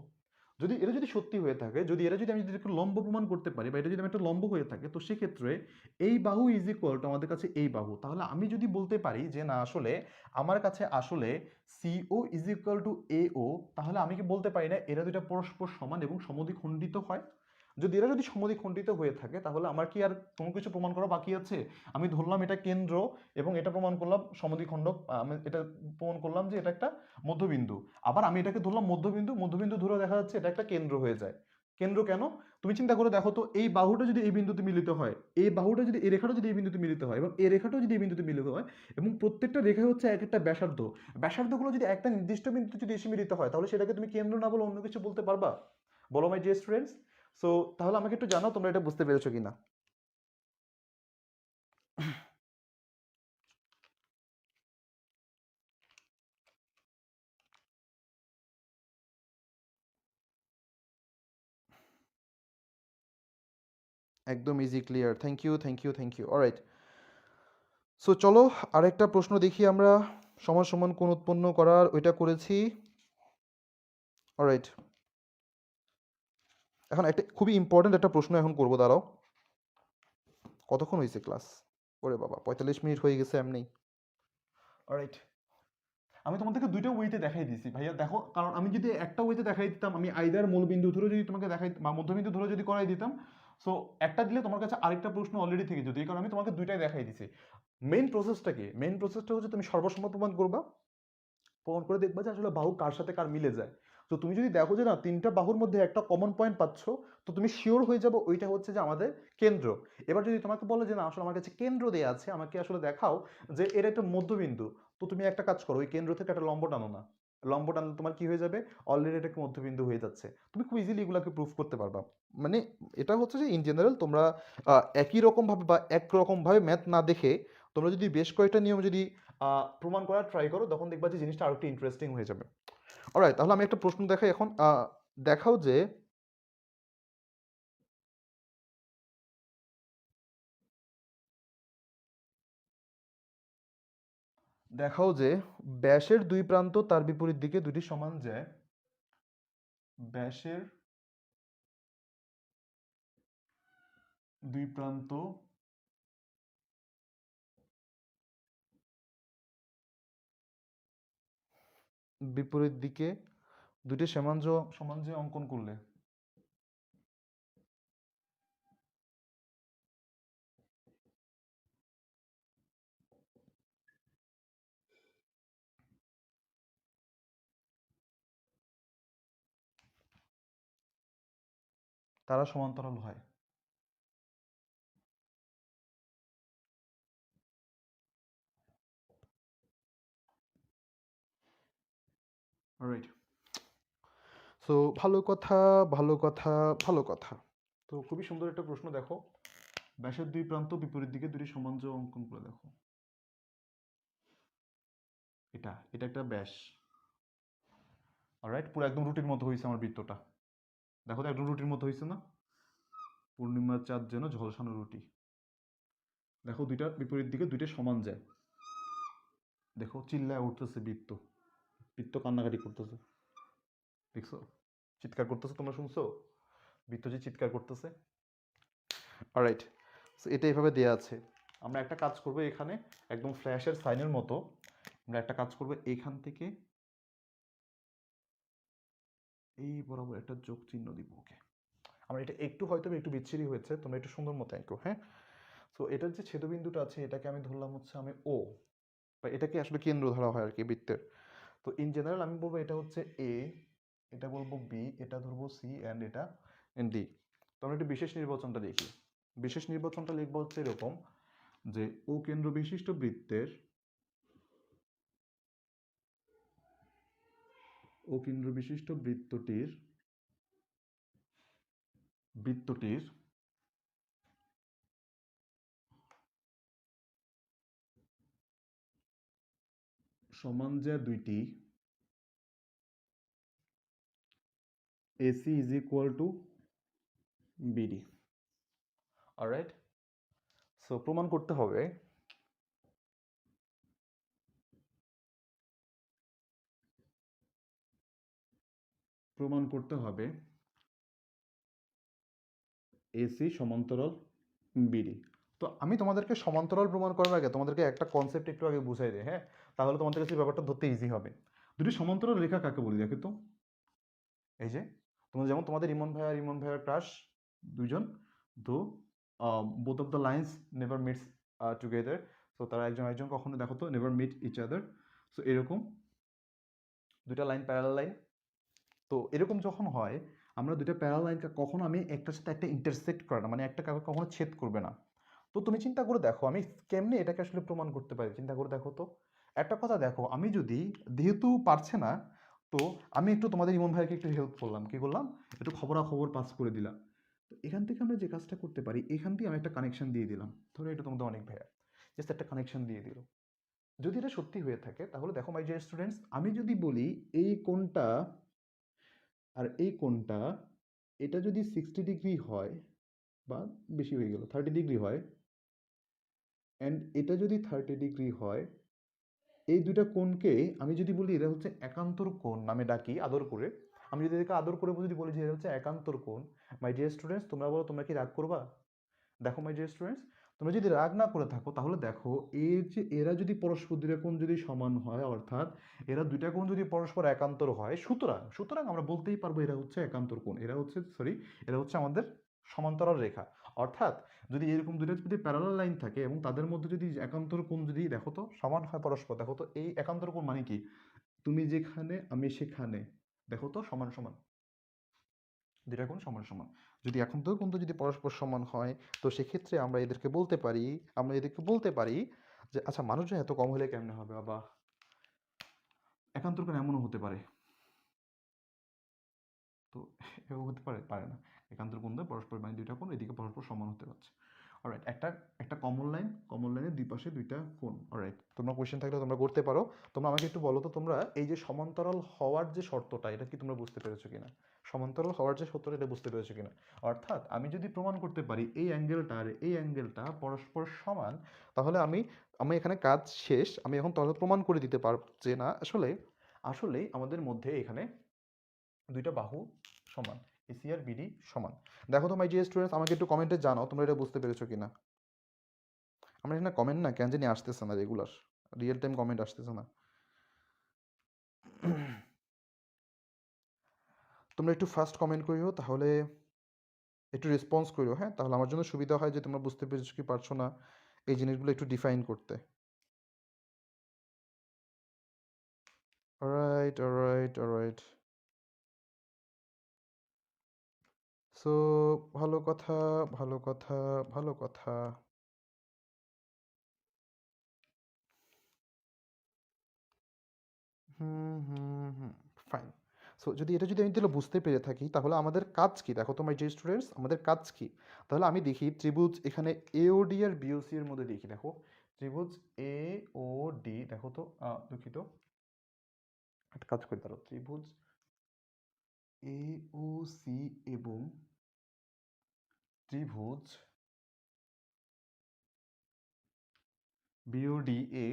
যদি এটা যদি সত্যি হয়ে থাকে, যদি এটা যদি আমি যদি একটু লম্ব প্রমাণ করতে পারি, বা এটা যদি আমি একটা লম্ব হয়ে থাকে, তো সেক্ষেত্রে এই বাহু ইজ ইকুয়াল টু আমাদের কাছে এই বাহু। তাহলে আমি যদি বলতে পারি যে না আসলে আমার কাছে আসলে সিও ইজ ইকুয়াল টু এও, তাহলে আমি কি বলতে পারি না এরা দুটা পরস্পর সমান এবং সমদ্বিখণ্ডিত হয়? যদি এরা যদি সমদ্বিখণ্ডিত হয়ে থাকে তাহলে আমার কি আর কোনো কিছু প্রমাণ করা বাকি আছে? আমি ধরলাম এটা কেন্দ্র এবং এটা প্রমাণ করলাম সমদ্বিখণ্ডক, আমি এটা প্রমাণ করলাম যে এটা একটা মধ্যবিন্দু। আবার আমি এটাকে ধরলাম মধ্যবিন্দু, মধ্যবিন্দু ধরে দেখা যাচ্ছে এটা একটা কেন্দ্র হয়ে যায়। কেন্দ্র কেন? তুমি চিন্তা করে দেখো তো, এই বাহুটা যদি এই বিন্দুতে মিলিত হয়, এই বাহুটা যদি এই রেখাটা যদি এই বিন্দুতে মিলিত হয়, এবং এই রেখাটাও যদি এই বিন্দুতে মিলিত হয়, এবং প্রত্যেকটা রেখা হচ্ছে এক একটা ব্যাসার্ধ, ব্যাসার্ধগুলো যদি একটা নির্দিষ্ট বিন্দুতে যদি এসে মিলিত হয়, তাহলে সেটাকে তুমি কেন্দ্র না বলে অন্য কিছু বলতে পারবা? বলো মাই ডিয়ার স্টুডেন্টস। সো তাহলে আমাকে একটু জানাও তোমরা এটা বুঝতে পেরেছো কিনা। একদম easy, clear. Thank you, thank you, thank you. Alright, so চলো আরেকটা প্রশ্ন দেখি আমরা। সমান সমান কোণ উৎপন্ন করার ওইটা করেছি। অলরাইট, এখন একটা খুবই ইম্পর্টেন্ট একটা প্রশ্ন এখন করবো, দাঁড়াও। কতক্ষণ হয়েছে ক্লাস? ওরে বাবা, 45 মিনিট হয়ে গেছে এমনি। অলরাইট, আমি তোমাদেরকে দুইটা ওয়েতে দেখাই দিছি ভাইয়া, দেখো, কারণ আমি যদি একটা ওয়েতে দেখাই দিতাম, আমি আইদার মূলবিন্দু ধরে যদি তোমাকে দেখাই বা মধ্যবিন্দু ধরে যদি করাই দিতাম, সো একটা দিলে তোমার কাছে আরেকটা প্রশ্ন অলরেডি থেকে যেত, এই কারণে আমি তোমাকে দুইটাই দেখাই দিছি। মেইন প্রসেসটা কি? মেইন প্রসেসটা হচ্ছে তুমি সর্বসম প্রমাণ করবা, প্রমাণ করে দেখবা যে আসলে বাহু কার সাথে কার মিলে যায়। তো তুমি যদি দেখো যে না তিনটা বাহুর মধ্যে একটা কমন পয়েন্ট পাচ্ছ, তো তুমি শিওর হয়ে যাবো ওইটা হচ্ছে যে আমাদের কেন্দ্র। এবার যদি তোমাকে বলো যে না আসলে আমার কাছে কেন্দ্র দেয়া আছে, আমাকে আসলে দেখাও যে এর একটা মধ্যবিন্দু, তো তুমি একটা কাজ করো, ওই কেন্দ্র থেকে একটা লম্ব টানো না। লম্ব টানলে তোমার কি হয়ে যাবে? অলরেডি এটা একটা মধ্যবিন্দু হয়ে যাচ্ছে। তুমি খুব ইজিলি এগুলোকে প্রুফ করতে পারবা। মানে এটা হচ্ছে যে ইন জেনারেল তোমরা একই রকম ভাবে বা একরকম ভাবে ম্যাথ না দেখে তোমরা যদি বেশ কয়েকটা নিয়ম যদি প্রমাণ করার ট্রাই করো, তখন দেখবা যে জিনিসটা আরো একটু ইন্টারেস্টিং হয়ে যাবে। অলরাইট, তাহলে আমি একটা প্রশ্ন দেখাই এখন। দেখাও যে দেখাও যে ব্যাসের দুই প্রান্ত তার বিপরীত দিকে দুটি সমান যায়, ব্যাসের দুই প্রান্ত বিপরীত দিকে দুটি সমান সমান যে অঙ্কন করলে তারা সমান্তরাল হয়। রাইট, সো ভালো কথা, ভালো কথা, ভালো কথা। তো খুবই সুন্দর একটা প্রশ্ন, দেখো ব্যাসের দুই প্রান্ত বিপরীত দিকে দুটি সমান যে অঙ্কন করে দেখো, এটা এটা একটা ব্যাস। অলরাইট, পুরো একদম রুটির মতো হয়েছে আমার বৃত্তটা। দেখো তো একদম রুটির মতো হয়েছে না? পূর্ণিমার চাঁদ যেন ঝলসানো রুটি। দেখো দুইটা বিপরীত দিকে দুইটা সমান যায়। দেখো চিল্লায় উঠতেছে বৃত্ত, বৃত্ত কান্নাকাটি করতেছে। দেখছো? চিৎকার করতেছে, তোমরা শুনছো? বৃত্ত যে চিৎকার করতেছে। অলরাইট, এটা এভাবে দেয়া আছে। আমরা একটা কাজ করবো এখানে, একদম ফ্ল্যাশের সাইনের মতো আমরা একটা কাজ করবো, এইখান থেকে এই বরাবর একটা যোগ চিহ্ন দিব। ওকে, আমরা এটা একটু হয়তো একটু বিচ্ছিরি হয়েছে, তোমরা একটু সুন্দর মতো আঁকো, হ্যাঁ? তো এটার যে ছেদবিন্দুটা আছে এটাকে আমি ধরলাম হচ্ছে আমি ও, বা এটাকে আসলে কেন্দ্র ধরা হয় আর কি বৃত্তের। তো ইন জেনারেল আমি বলবো এটা হচ্ছে এ, এটা বলবো বি, এটা ধরবো সি, অ্যান্ড এটা ডি। তো আমরা একটু বিশেষ নির্বাচনটা দেখি। বিশেষ নির্বাচনটা লিখবো হচ্ছে এরকম যে ও কেন্দ্র বিশিষ্ট বৃত্তের, ও কেন্দ্র বিশিষ্ট বৃত্তটির বৃত্তটির সমান যে দুইটি AC is equal to BD, alright. So প্রমাণ করতে হবে AC সমান্তরাল BD। তো আমি তোমাদেরকে সমান্তরাল প্রমাণ করার আগে তোমাদেরকে একটা কনসেপ্ট একটু আগে বুঝাই দিই, হ্যাঁ, তাহলে তোমাদের কাছে ব্যাপারটা ধরতে ইজি হবে। দুটি সমান্তরাল রেখা কাকে বলি দেখো তো? এই যে তোমরা যেমন তোমাদের ইমন ভাইয়ার ক্রাশ দুইজন, তো both of the lines never meets together. So তারা একজন কখনো দেখো তো never meet each other. So এরকম দুইটা লাইন প্যারালাল লাইন, তো এরকম যখন হয় আমরা দুইটা প্যারালাল লাইনকে কখনো আমি একটার সাথে একটা ইন্টারসেক্ট করে না, মানে একটা কাউকে কখনো ছেদ করবে না। তো তুমি চিন্তা করে দেখো আমি কেমনে এটাকে আসলে প্রমাণ করতে পারি, চিন্তা করে দেখো তো। একটা কথা দেখো, আমি যদি যেহেতু পারছে না, তো আমি একটু তোমাদের ইমন ভাইকে একটু হেল্প করলাম, কি করলাম, একটু খবরাখবর পাস করে দিলাম। তো এখান থেকে আমরা যে কাজটা করতে পারি, এখান দিয়ে আমি একটা কানেকশন দিয়ে দিলাম, ধরো এটা তোমাদের অনেক ভাইয়া জাস্ট একটা কানেকশন দিয়ে দিল। যদি এটা সত্যি হয়ে থাকে তাহলে দেখো মাই ডিয়ার স্টুডেন্টস, আমি যদি বলি এই কোণটা আর এই কোণটা, এটা যদি 60 ডিগ্রি হয়, বা বেশি হয়ে গেল 30 ডিগ্রি হয়, অ্যান্ড এটা যদি 30 ডিগ্রি হয়, এই দুইটা কোণকে আমি যদি বলি এটা হচ্ছে একান্তর কোণ নামে ডাকি আদর করে, আমি যদি এটাকে আদর করে যদি বলি যে এটা হচ্ছে একান্তর কোণ, মাই ডিয়ার স্টুডেন্টস তোমরা বলো তোমরা কি রাগ করবা? দেখো মাই ডিয়ার স্টুডেন্টস, তোমরা যদি রাগ না করে থাকো তাহলে দেখো এর যে এরা যদি পরস্পর দুইটা কোণ যদি সমান হয়, অর্থাৎ এরা দুইটা কোণ যদি পরস্পর একান্তর হয়, সুতরাং সুতরাং আমরা বলতেই পারবো এরা হচ্ছে একান্তর কোণ, এরা হচ্ছে এরা হচ্ছে আমাদের সমান্তরাল রেখা। অর্থাৎ যদি এরকম দুইটা যদি প্যারালাল লাইন থাকে এবং তাদের মধ্যে যদি একান্তর কোণ যদি দেখো তো সমান হয় পরস্পর, দেখো তো এই একান্তর কোণ মানে কি, তুমি যেখানে আমি সেখানে, দেখো তো সমান সমান, দুইটা কোণ সমান সমান। যদি একান্তর কোণ যদি পরস্পর সমান হয়, তো সেক্ষেত্রে আমরা এদেরকে বলতে পারি যে আচ্ছা মানুষজন এত কম হলে কেমনে হবে, বা একান্তর কোণ এমনও হতে পারে। তো এও হতে পারে, পারে না। একান্তর কোণ দ্বয় পরস্পর মানে দুইটা কোণ এদিকে পরস্পর সমান হতে পারছে। অলরাইট, একটা কমন লাইনের দুই পাশে দুইটা কোণ। অলরাইট, তোমরা কোয়েশ্চেন থাকলে তোমরা করতে পারো। তোমরা আমাকে একটু বলো তো, তোমরা এই যে সমান্তরাল হওয়ার যে শর্তটা, এটা কি তোমরা বুঝতে পেরেছো কিনা? সমান্তরাল হওয়ার যে শর্তটা, এটা বুঝতে পেরেছো কিনা? অর্থাৎ আমি যদি প্রমাণ করতে পারি এই অ্যাঙ্গেলটা আর এই অ্যাঙ্গেলটা পরস্পর সমান, তাহলে আমি আমি এখানে কাজ শেষ। আমি এখন তাহলে প্রমাণ করে দিতে পারব যে না আসলেই আমাদের মধ্যে এখানে দুইটা বাহু সমান, এসি আর বিডি সমান। দেখো তো মাই ডিয়ার স্টুডেন্টস, আমাকে একটু কমেন্টে জানাও তোমরা এটা বুঝতে পেরেছো কিনা। আমার এখানে কমেন্ট না কেন জানি আসতেছে না, রেগুলার রিয়েল টাইম কমেন্ট আসতেছে না। তোমরা একটু ফার্স্ট কমেন্ট করিও, তাহলে একটু রেসপন্স করিও, হ্যাঁ, তাহলে আমার জন্য সুবিধা হয় যে তোমরা বুঝতে পেরেছো কি পারছো না এই জিনিসগুলো একটু ডিফাইন করতে। Alright alright alright. সো ভালো কথা, ভালো কথা, ভালো কথা। ফাইন। সো যদি এটা যদি আমি তাহলে বুঝতে পেরে থাকি, তাহলে আমাদের কাজ কি দেখো তো মাই ডিয়ার স্টুডেন্টস, আমাদের কাজ কি? তাহলে আমি দেখি ত্রিভুজ এখানে এওডি আর বিওসি এর মধ্যে দেখি, দেখো ত্রিভুজ এ ও ডি, দেখো তো দুঃখিত, একটা কাজ করি, তাহলে ত্রিভুজ এ ও সি এবং ত্রিভুজ বিওডি এ,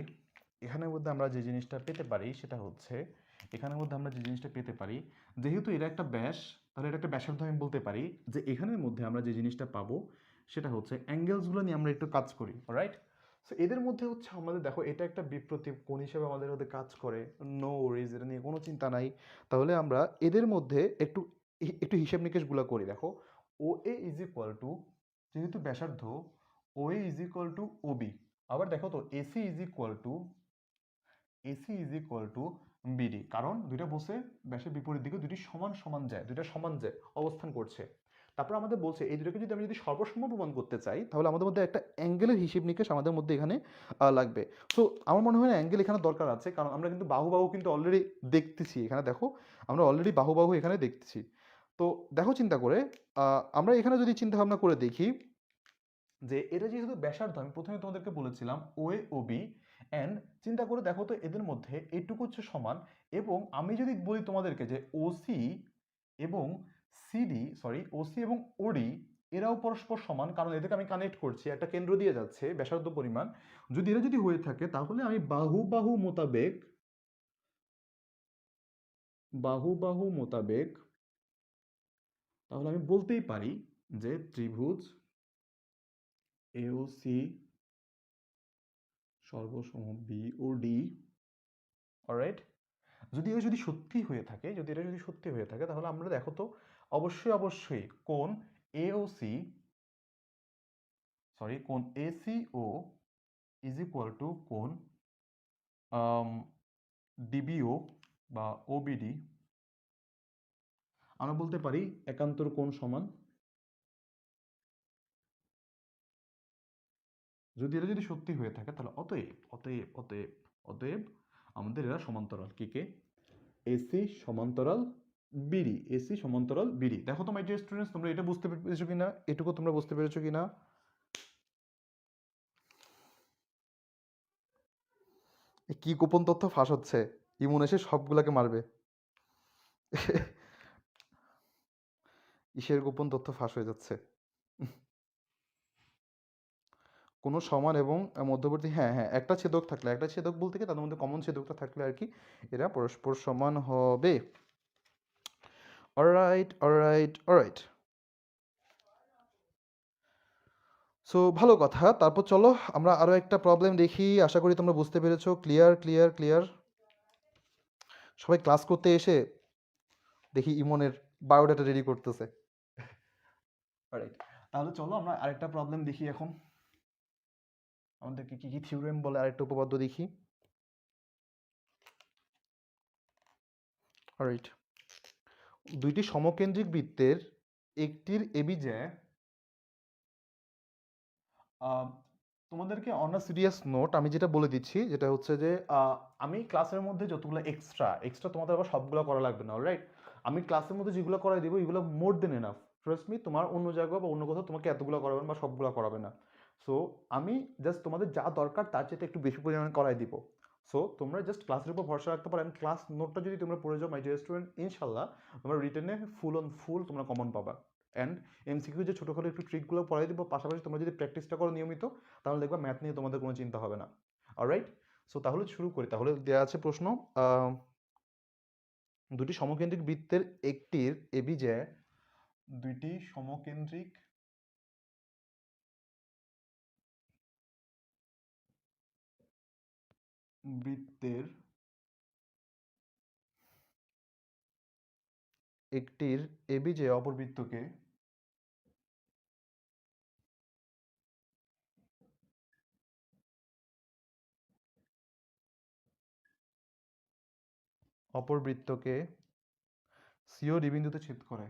এখানের মধ্যে আমরা যে জিনিসটা পেতে পারি সেটা হচ্ছে, এখানের মধ্যে আমরা যে জিনিসটা পেতে পারি, যেহেতু এটা একটা ব্যাস, তাহলে এটা একটা ব্যাসার্ধ আমি বলতে পারি যে এখানের মধ্যে আমরা যে জিনিসটা পাবো সেটা হচ্ছে অ্যাঙ্গেলসগুলো নিয়ে আমরা একটু কাজ করি, রাইট। সো এদের মধ্যে হচ্ছে আমাদের দেখো এটা একটা বিপ্রতীপ কোণ হিসেবে আমাদের মধ্যে কাজ করে, নো ওয়ারিজ, এটা নিয়ে কোনো চিন্তা নাই। তাহলে আমরা এদের মধ্যে একটু একটু হিসেব নিকেশগুলো করি। দেখো O A is equal to, যেহেতু ব্যাসার্ধ, O A is equal to O B, আবার দেখো তো AC is equal to BD, কারণ দুইটা বসে ব্যাসের বিপরীত দিকে দুইটি সমান সমান যায়, দুইটা সমান যায় অবস্থান করছে। তারপর আমাদের বলছে এই দুটোকে যদি আমি যদি সর্বসম প্রমাণ করতে চাই, তাহলে আমাদের মধ্যে একটা অ্যাঙ্গেলের হিসেব নিকেশ আমাদের মধ্যে এখানে লাগবে। সো আমার মনে হয় না অ্যাঙ্গেল এখানে দরকার আছে, কারণ আমরা কিন্তু বাহু বাহু কিন্তু অলরেডি দেখতেছি এখানে, দেখো আমরা অলরেডি বাহু বাহু এখানে দেখতেছি। তো দেখো চিন্তা করে আমরা এখানে যদি চিন্তা ভাবনা করে দেখি যে এটা যেহেতু ব্যাসার্ধ, আমি প্রথমে তোমাদেরকে বলেছিলাম ও এ ও বি, অ্যান্ড চিন্তা করে দেখো তো এদের মধ্যে এইটুকু হচ্ছে সমান, এবং আমি যদি বলি তোমাদেরকে যে ওসি এবং ওসি এবং ওডি এরাও পরস্পর সমান, কারণ এদেরকে আমি কানেক্ট করছি, একটা কেন্দ্র দিয়ে যাচ্ছে ব্যাসার্ধ পরিমাণ, যদি এরা যদি হয়ে থাকে তাহলে আমি বাহু মোতাবেক তাহলে আমি বলতেই পারি যে ত্রিভুজ এওসি সর্বসম বিওডি, অলরাইট। যদি সত্যি হয়ে থাকে, তাহলে আমরা দেখো তো অবশ্যই কোণ এসিও ইজ ইকুয়াল টু কোণ ডিবিও বা ওবিডি, আমরা বলতে পারি একান্তর কোণ সমান, যদি সত্যি হয়ে থাকে তাহলে অতএব আমাদের এরা সমান্তরাল। কে এসি সমান্তরাল বিডি। দেখো তো মাই ডিয়ার স্টুডেন্টস, তোমরা এটা বুঝতে পেরেছো কিনা, এটুকু তোমরা বুঝতে পেরেছো কিনা? কি গোপন তথ্য ফাঁস হচ্ছে, ইমন এসে সবগুলাকে মারবে। ইসের গোপন তথ্য ফাঁস হয়ে যাচ্ছে। কোনো সমান এবং মধ্যবর্তী, হ্যাঁ একটা ছেদক বলতে কি তাদের মধ্যে কমন ছেদকটা থাকলে আর কি এরা পরস্পর সমান হবে। অলরাইট। সো ভালো কথা, তারপর চলো আমরা আরো একটা প্রবলেম দেখি। আশা করি তোমরা বুঝতে পেরেছো। ক্লিয়ার। সবাই ক্লাস করতে এসে দেখি ইমনের বায়োডাটা রেডি করতেছে। অলরাইট, তাহলে চলো আমরা আরেকটা প্রবলেম দেখি এখন। আমাদেরকে কি থিওরেম বলে আরেকটা উপপাদ্য দেখি। অলরাইট, দুইটি সমকেন্দ্রিক বৃত্তের একটির এবি জ্যা, তোমাদেরকে অন আ সিরিয়াস নোট আমি যেটা বলে দিচ্ছি, যেটা হচ্ছে যে আমি ক্লাসের মধ্যে যতগুলো এক্সট্রা তোমাদের আবার সবগুলো করা লাগবে না। অলরাইট, আমি ক্লাসের মধ্যে যেগুলো করাই দিব এগুলো মোর দেন এনাফ। ট্রাস্ট মি, তোমার অন্য জায়গায় বা অন্য কোথাও তোমাকে এতগুলো করাবেন বা সবগুলো করাবে না। সো আমি জাস্ট তোমাদের যা দরকার তার চেয়ে একটু বেশি পরিমাণে করাই দিব। সো তোমরা জাস্ট ক্লাসের উপর ভরসা রাখতে পারো, অ্যান্ড ক্লাস নোটটা যদি তোমরা পড়ে যাও মাই ডিয়ার স্টুডেন্ট, ইনশাল্লাহ তোমরা রিটেনে ফুল তোমরা কমন পাবা। অ্যান্ড এমসিকিউ যে ছোটোখাটো একটু ট্রিকগুলো পড়াই দিব, পাশাপাশি তোমরা যদি প্র্যাকটিসটা করো নিয়মিত, তাহলে দেখবা ম্যাথ নিয়ে তোমাদের কোনো চিন্তা হবে না। অলরাইট, সো তাহলে শুরু করি। তাহলে দেওয়া আছে প্রশ্ন, দুটি সমকেন্দ্রিক বৃত্তের একটির এবি জ্যা, দুইটি সমকেন্দ্রিক বৃত্তের একটির এবি জ্যা অপর বৃত্তকে সিও ডি বিন্দুতে ছেদ করে।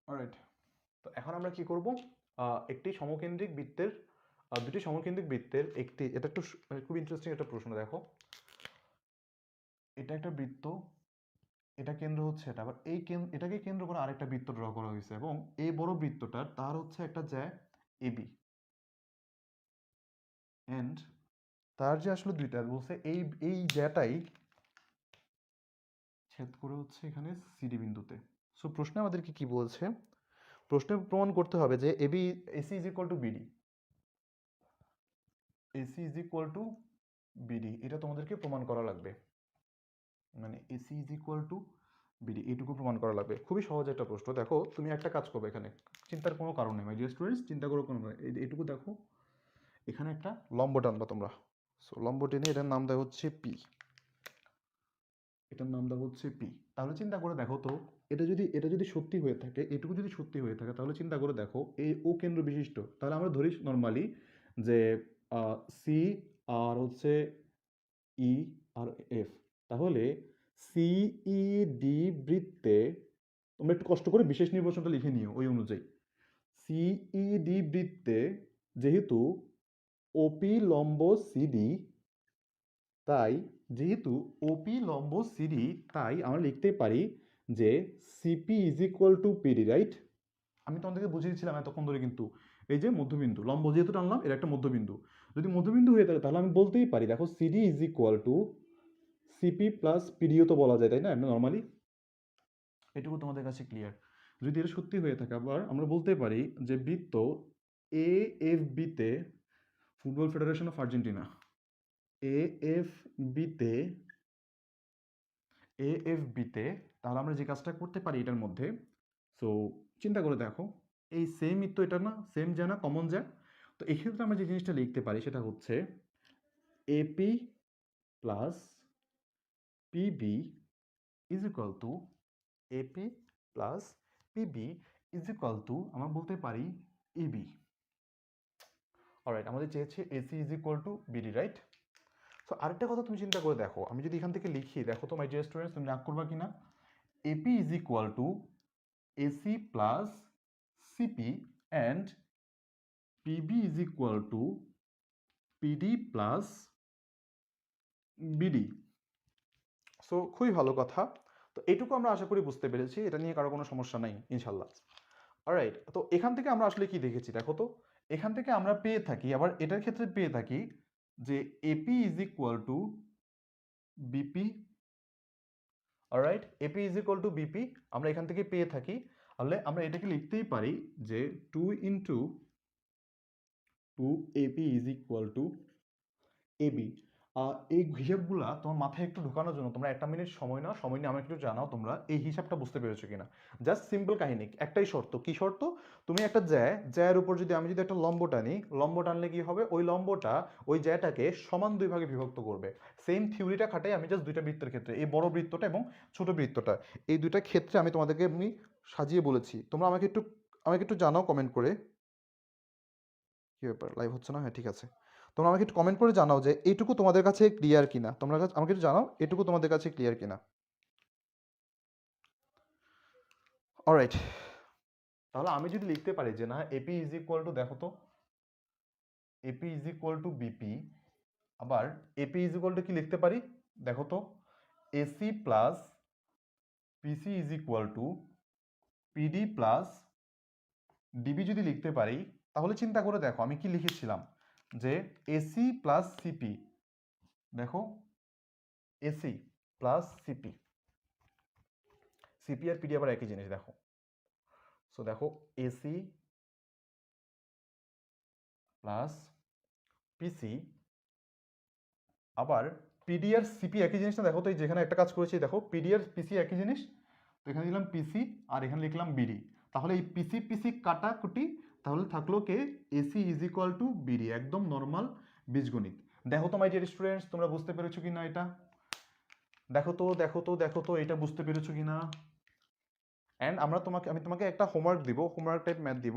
অলরাইট, তো এখন আমরা কি করব, একটি সমকেন্দ্রিক বৃত্তের দুটি সমকেন্দ্রিক বৃত্তের একটি, এটা একটু খুব ইন্টারেস্টিং একটা প্রশ্ন। দেখো, এটা একটা বৃত্ত, এটা কেন্দ্র হচ্ছে এটা, আবার এটাকে কেন্দ্র করে আরেকটা বৃত্ত ড্র করা হয়েছে, এবং এই বড় বৃত্তটার তার হচ্ছে একটা জ্যা এবি, এন্ড তার যে আসলে দুইটা বলছে এই জ্যাটাই ছেদ করে হচ্ছে এখানে সিডি বিন্দুতে। সো প্রশ্নে আমাদেরকে কি বলছে, প্রশ্নে প্রমাণ করতে হবে যে AC is equal to BD, এটা তোমাদেরকে প্রমাণ করা লাগবে। মানে AC is equal to BD, এইটুকু প্রমাণ করা লাগবে। খুবই সহজ একটা প্রশ্ন। দেখো তুমি একটা কাজ করবে, এখানে চিন্তার কোনো কারণ নেই মাই ডিয়ার স্টুডেন্টস, চিন্তা করো কোনো, এইটুকু দেখো, এখানে একটা লম্ব টানবা তোমরা। সো লম্ব টেনে এটার নাম দেওয়া হচ্ছে পি, তাহলে চিন্তা করে দেখো তো, এটা যদি সত্যি হয়ে থাকে, এটুকু যদি সত্যি হয়ে থাকে, তাহলে চিন্তা করে দেখো এই ও কেন্দ্র বিশিষ্ট, তাহলে আমরা ধরি নর্মালি যে সি আর হচ্ছে ই আর এফ, তাহলে সিইডি বৃত্তে, তোমরা একটু কষ্ট করে বিশেষ নির্বাচনটা লিখে নিও ওই অনুযায়ী। সিইডি বৃত্তে যেহেতু ওপি লম্ব সিডি, তাই যেহেতু ওপি লম্ব সিডি, তাই আমরা লিখতে পারি যে CP is equal to PD, right? আমি তোমাদেরকে বুঝিয়েছিলাম এতক্ষণ ধরে, কিন্তু এই যে মধ্যবিন্দু, লম্ব যেহেতু টানলাম এর একটা মধ্যবিন্দু, যদি মধ্যবিন্দু হয়ে থাকে তাহলে আমি বলতেই পারি, দেখো CD is equal two CP plus PDO তো বলা যায়, তাই না নর্মালি? এটুকু তোমাদের কাছে ক্লিয়ার? যদি এটা সত্যি হয়ে থাকে, আবার আমরা বলতে পারি যে বৃত্ত এ এফ বিতে, football federation of Argentina, A F বিতে, এএফবিতে, তাহলে আমরা যে কাজটা করতে পারি এটার মধ্যে, সো চিন্তা করে দেখো, এই সেমই তো, এটা না সেম যায় না, কমন যায়? তো এক্ষেত্রে আমরা যে জিনিসটা লিখতে পারি সেটা হচ্ছে AP plus PB is equal to, AP plus PB is equal to, আমরা বলতে পারি ইবি। অলরাইট, আমাদের চেয়েছে AC is equal to BD, right? So আরেকটা কথা তুমি চিন্তা করে দেখো, আমি যদি এখান থেকে লিখি, দেখো তো মাই ডিয়ার স্টুডেন্টস, তুমি রাগ করবা কিনা? AP is equal to AC plus CP and PB is equal to PD plus BD. So খুবই ভালো কথা। তো এটুকু আমরা আশা করি বুঝতে পেরেছি, এটা নিয়ে কারো কোনো সমস্যা নাই ইনশাল্লাহ। অলরাইট, তো এখান থেকে আমরা আসলে কি দেখেছি দেখো তো, এখান থেকে আমরা পেয়ে থাকি, আবার এটার ক্ষেত্রে পেয়ে থাকি যে AP is equal to BP. Alright, AP is equal to BP আমরা এখান থেকে পেয়ে থাকি, তাহলে আমরা এটাকে লিখতেই পারি যে 2 into 2AP is equal to AB। এই হিসাবগুলা তোমার মাথায় একটু ঢোকানোর জন্য তোমরা একটা মিনিট সময় নাও, সময় নিয়ে আমাকে একটু জানাও তোমরা এই হিসাবটা বুঝতে পেরেছো কিনা। জাস্ট সিম্পল কাহিনী, একটাই শর্ত। কি শর্ত? তুমি একটা জ্যায়ের উপর যদি আমি যদি একটা লম্ব টানি, লম্ব টানলে কি হবে, ওই লম্বটা ওই জ্যাটাকে সমান দুই ভাগে বিভক্ত করবে। সেম থিওরিটা খাটাই আমি জাস্ট দুইটা বৃত্তের ক্ষেত্রে, এই বড় বৃত্তটা এবং ছোট বৃত্তটা, এই দুইটা ক্ষেত্রে আমি তোমাদেরকে আমি সাজিয়ে বলেছি। তোমরা আমাকে একটু জানাও কমেন্ট করে। কি ব্যাপার, লাইভ হচ্ছে না? হ্যাঁ ঠিক আছে, তোমরা আমাকে একটু কমেন্ট করে জানাও যে এইটুকু তোমাদের কাছে ক্লিয়ার কিনা। তোমরা আমাকে একটু জানাও এটুকু তোমাদের কাছে ক্লিয়ার কিনা। অলরাইট, তাহলে আমি যদি লিখতে পারি যে না, এপি ইজ ইকুয়াল টু, দেখো তো, AP is equal to BP, আবার এপি ইজ ইকুয়াল টু কি লিখতে পারি দেখো তো, AC plus PC is equal to PD plus DB যদি লিখতে পারি, তাহলে চিন্তা করে দেখো আমি কি লিখেছিলাম যে এসি প্লাস সিপি, দেখো এসি প্লাস সিপি, সিপি আর পিডি আবার একই জিনিস দেখো। সো দেখো এসি প্লাস পিসি, আবার পিডি আর সিপি একই জিনিস না, দেখো তো এই যেখানে একটা কাজ করেছি, দেখো পিডি আর পিসি একই জিনিস, তো এখানে দিলাম পিসি আর এখানে লিখলাম বিডি, তাহলে এই পিসি পিসি কাটাকুটি, তাহলে থাকলো কে, AC is equal to BD, একদম নর্মাল বীজগণিত। দেখো তো মাই ডিয়ার স্টুডেন্টস, তোমরা বুঝতে পেরেছো কিনা এটা? দেখো তো দেখো তো দেখো তো এটা বুঝতে পেরেছো কিনা? অ্যান্ড আমি তোমাকে একটা হোমওয়ার্ক দিব, হোমওয়ার্ক টাইপ ম্যাথ দিব।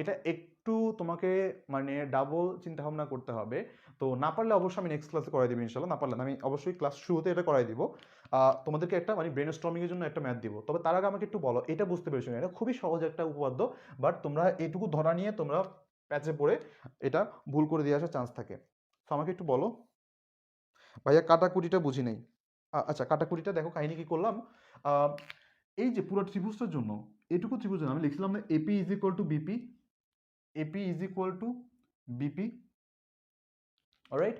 এটা একটু তোমাকে মানে ডাবল চিন্তা ভাবনা করতে হবে। তো না পারলে অবশ্যই আমি নেক্সট ক্লাসে করাই দিব ইনশাল্লাহ, না পারলে না, আমি অবশ্যই ক্লাস শুরুতে এটা করাই দিব। তোমাদেরকে একটা মানে ব্রেন স্টর্মিং এর জন্য একটা ম্যাথ দিব। তবে তার আগে আমাকে একটু বলো এটা বুঝতে পেরেছো কিনা? এটা খুবই সহজ একটা উপপাদ্য, বাট তোমরা এইটুকু ধরা নিয়ে তোমরা প্যাচে পড়ে এটা ভুল করে দিয়ে আসার চান্স থাকে। তো আমাকে একটু বলো। ভাইয়া কাটাকুটিটা বুঝি নেই। আচ্ছা, কাটাকুটিটা দেখো কাহিনী কি করলাম। আহ, এই যে পুরো ত্রিভুজটার জন্য, এটুকু ত্রিভুজের জন্য আমি লিখছিলাম না AP is equal to BP, AP is equal to BP. Alright,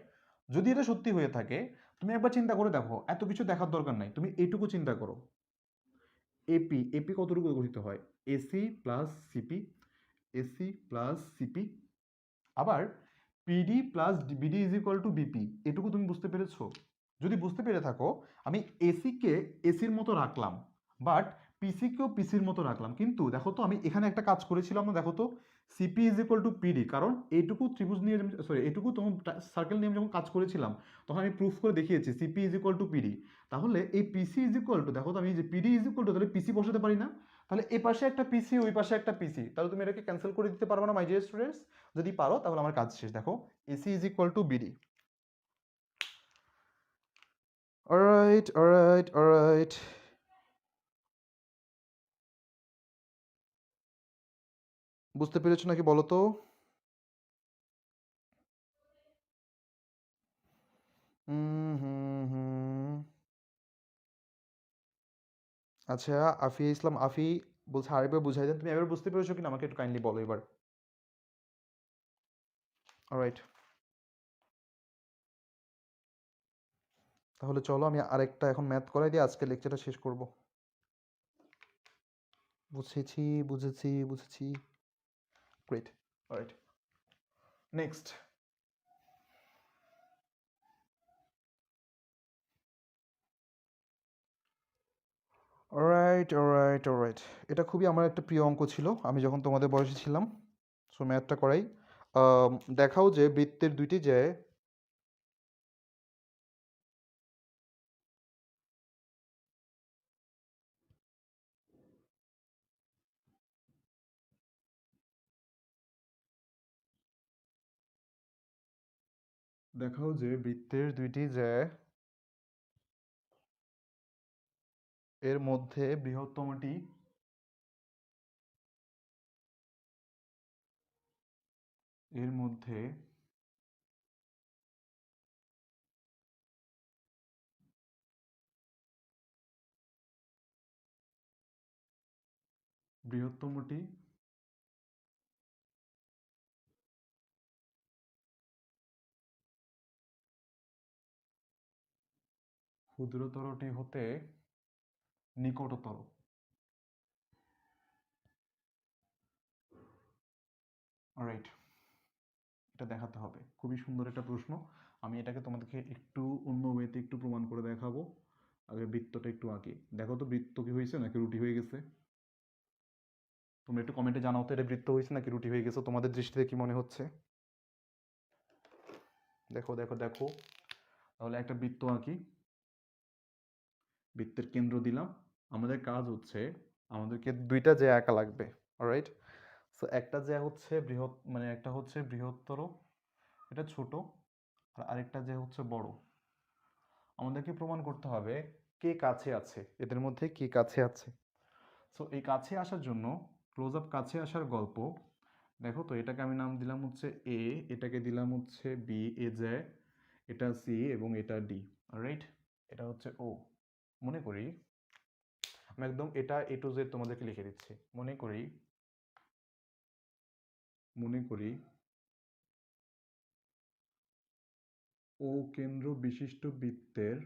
যদি এটা সত্যি হয়ে থাকে, তুমি একবার চিন্তা করে দেখো, এত কিছু দেখার দরকার নাই, তুমি এইটুকু চিন্তা করো, এপি এপি কতটুকু গঠিত হয়, AC plus CP, AC plus CP, আবার PD plus BD is equal to BP. এটুকু তুমি বুঝতে পেরেছো? যদি বুঝতে পেরে থাকো, আমি এসিকে এসির মতো রাখলাম, বাট পিসিকেও পিসির মতো রাখলাম, কিন্তু দেখো তো আমি এখানে একটা কাজ করেছিলাম না, দেখো তো, CP is equal to PD, কারণ এইটুকু ত্রিভুজ নিয়ে, সরি এইটুকু তখন সার্কেল নিয়ে যখন কাজ করেছিলাম, তখন আমি প্রুফ করে দেখিয়েছি CP is equal to PD. তাহলে এই পিসি ইজ ইকুয়াল টু, দেখো তো আমি যে পিডি ইজ ইকুয়াল টু, তাহলে পিসি বসাতে পারি না? তাহলে এই পাশে একটা পিসি, ওই পাশে একটা পিসি, তাহলে তুমি এটাকে ক্যান্সেল করে দিতে পারবে না মাই ডিয়ার স্টুডেন্টস? যদি পারো তাহলে আমার কাজ শেষ। দেখো AC is equal to BD. Alright alright alright, বুঝতে পেরেছো নাকি বলো তো? হুম হুম হুম। আচ্ছা, আফি ইসলাম আফি বলছে আরেকবার বুঝাই দেন। তুমি এবার বুঝতে পেরেছো কিনা আমাকে একটু কাইন্ডলি বলো এবার। অলরাইট, তাহলে চলো আমি আরেকটা এখন ম্যাথ করাই দিয়ে আজকে লেকচারটা শেষ করব। বুঝেছি, বুঝেছি, বুঝেছি। Great. Alright, next. Alright, alright, alright. এটা খুবই আমার একটা প্রিয় অঙ্ক ছিল আমি যখন তোমাদের বয়সে ছিলাম। সো ম্যাথটা করাই। দেখাও যে বৃত্তের দুইটি জ্যায় দেখাও যে বৃত্তের দুইটি জ্যায় এর মধ্যে বৃহত্তমটি এর মধ্যে বৃহত্তমটি ক্ষুদ্রতরটি হতে নিকটতর। অলরাইট, এটা দেখাতে হবে। খুবই সুন্দর একটা প্রশ্ন। আমি এটাকে তোমাদেরকে একটু অন্য ওয়েতে একটু প্রমাণ করে দেখাবো। আগে বৃত্তটা একটু আঁকি। দেখো তো বৃত্ত কি হয়েছে নাকি রুটি হয়ে গেছে। তোমরা একটু কমেন্টে জানাও তো এটা বৃত্ত হয়েছে নাকি রুটি হয়ে গেছে, তোমাদের দৃষ্টিতে কি মনে হচ্ছে। দেখো দেখো দেখো, তাহলে একটা বৃত্ত আঁকি। বৃত্তের কেন্দ্র দিলাম। আমাদের কাজ হচ্ছে আমাদেরকে দুইটা জ্যা আঁকা লাগবে। অলরাইট, সো একটা জ্যা হচ্ছে বৃহৎ, মানে একটা হচ্ছে বৃহত্তর, এটা ছোট, আর আরেকটা জ্যা হচ্ছে বড়। আমাদেরকে প্রমাণ করতে হবে কে কাছে আছে, এদের মধ্যে কে কাছে আছে। সো এই কাছে আসার জন্য ক্লোজ আপ কাছে আসার গল্প। দেখো তো এটাকে আমি নাম দিলাম হচ্ছে এ, এটাকে দিলাম হচ্ছে বি, এ জ্যা, এটা সি এবং এটা ডি। রাইট, এটা হচ্ছে ও। মনে করি আমি একদম এটা এ টু জেড তোমাদেরকে লিখে দিচ্ছি। মনে করি ও কেন্দ্র বিশিষ্ট বৃত্তের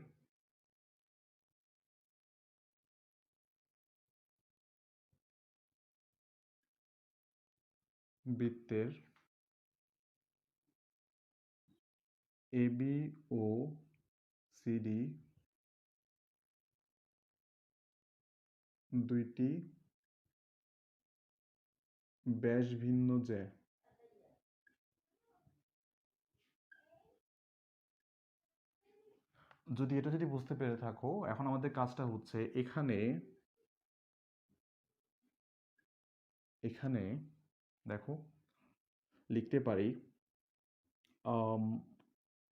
এ বি ও সিডি দুইটি ব্যাস ভিন্ন জ্যা। যদি বুঝতে পেরে থাকো, এখন আমাদের কাজটা হচ্ছে এখানে এখানে দেখো লিখতে পারি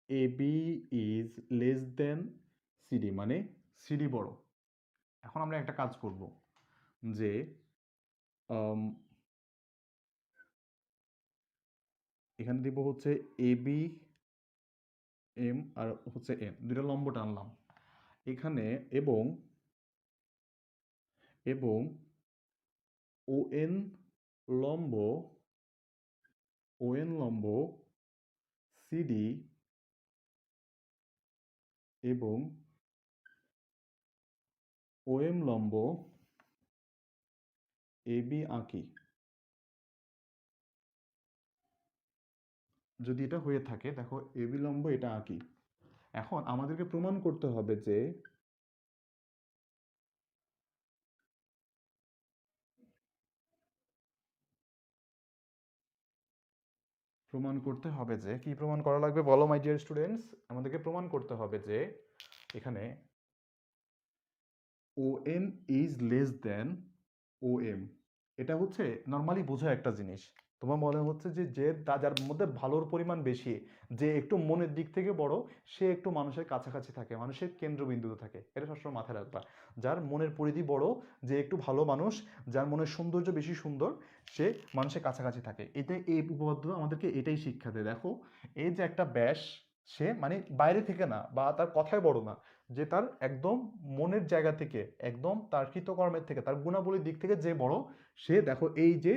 A B is less than CD, মানে সিডি বড়। এখন আমরা একটা কাজ করব যে আম, এখানে দিব হচ্ছে এ বি এম আর হচ্ছে এন, দুটো লম্ব টানলাম এখানে, এবং এবং ও এন লম্ব লম্ব সিডি এবং ও এম লম্ব এ বি আঁকি। যদি এটা হয়ে থাকে, দেখো এ বি লম্ব এটা আঁকি। এখন আমাদেরকে প্রমাণ করতে হবে যে কি প্রমাণ করা লাগবে বলো মাই ডিয়ার স্টুডেন্টস। আমাদেরকে প্রমাণ করতে হবে যে এখানে O N is less than O M. এটা হচ্ছে নর্মালি বোঝা একটা জিনিস। তোমার মনে হচ্ছে যে যার মধ্যে ভালোর পরিমাণ বেশি, যে একটু মনের দিক থেকে বড়, সে একটু মানুষের কাছাকাছি থাকে, মানুষের কেন্দ্রবিন্দুতে থাকে। এটা সবসময় মাথায় রাখবা। যার মনের পরিধি বড়, যে একটু ভালো মানুষ, যার মনের সৌন্দর্য বেশি সুন্দর, সে মানুষের কাছাকাছি থাকে। এটাই এই উপপাদ্য আমাদেরকে এটাই শিক্ষা দেয়। দেখো এই যে একটা ব্যাস, সে মানে বাইরে থেকে না বা তার কথায় বড় না, যে তার একদম মনের জায়গা থেকে, একদম তার কৃতকর্মের থেকে, তার গুণাবলীর দিক থেকে যে বড়, সে দেখো এই যে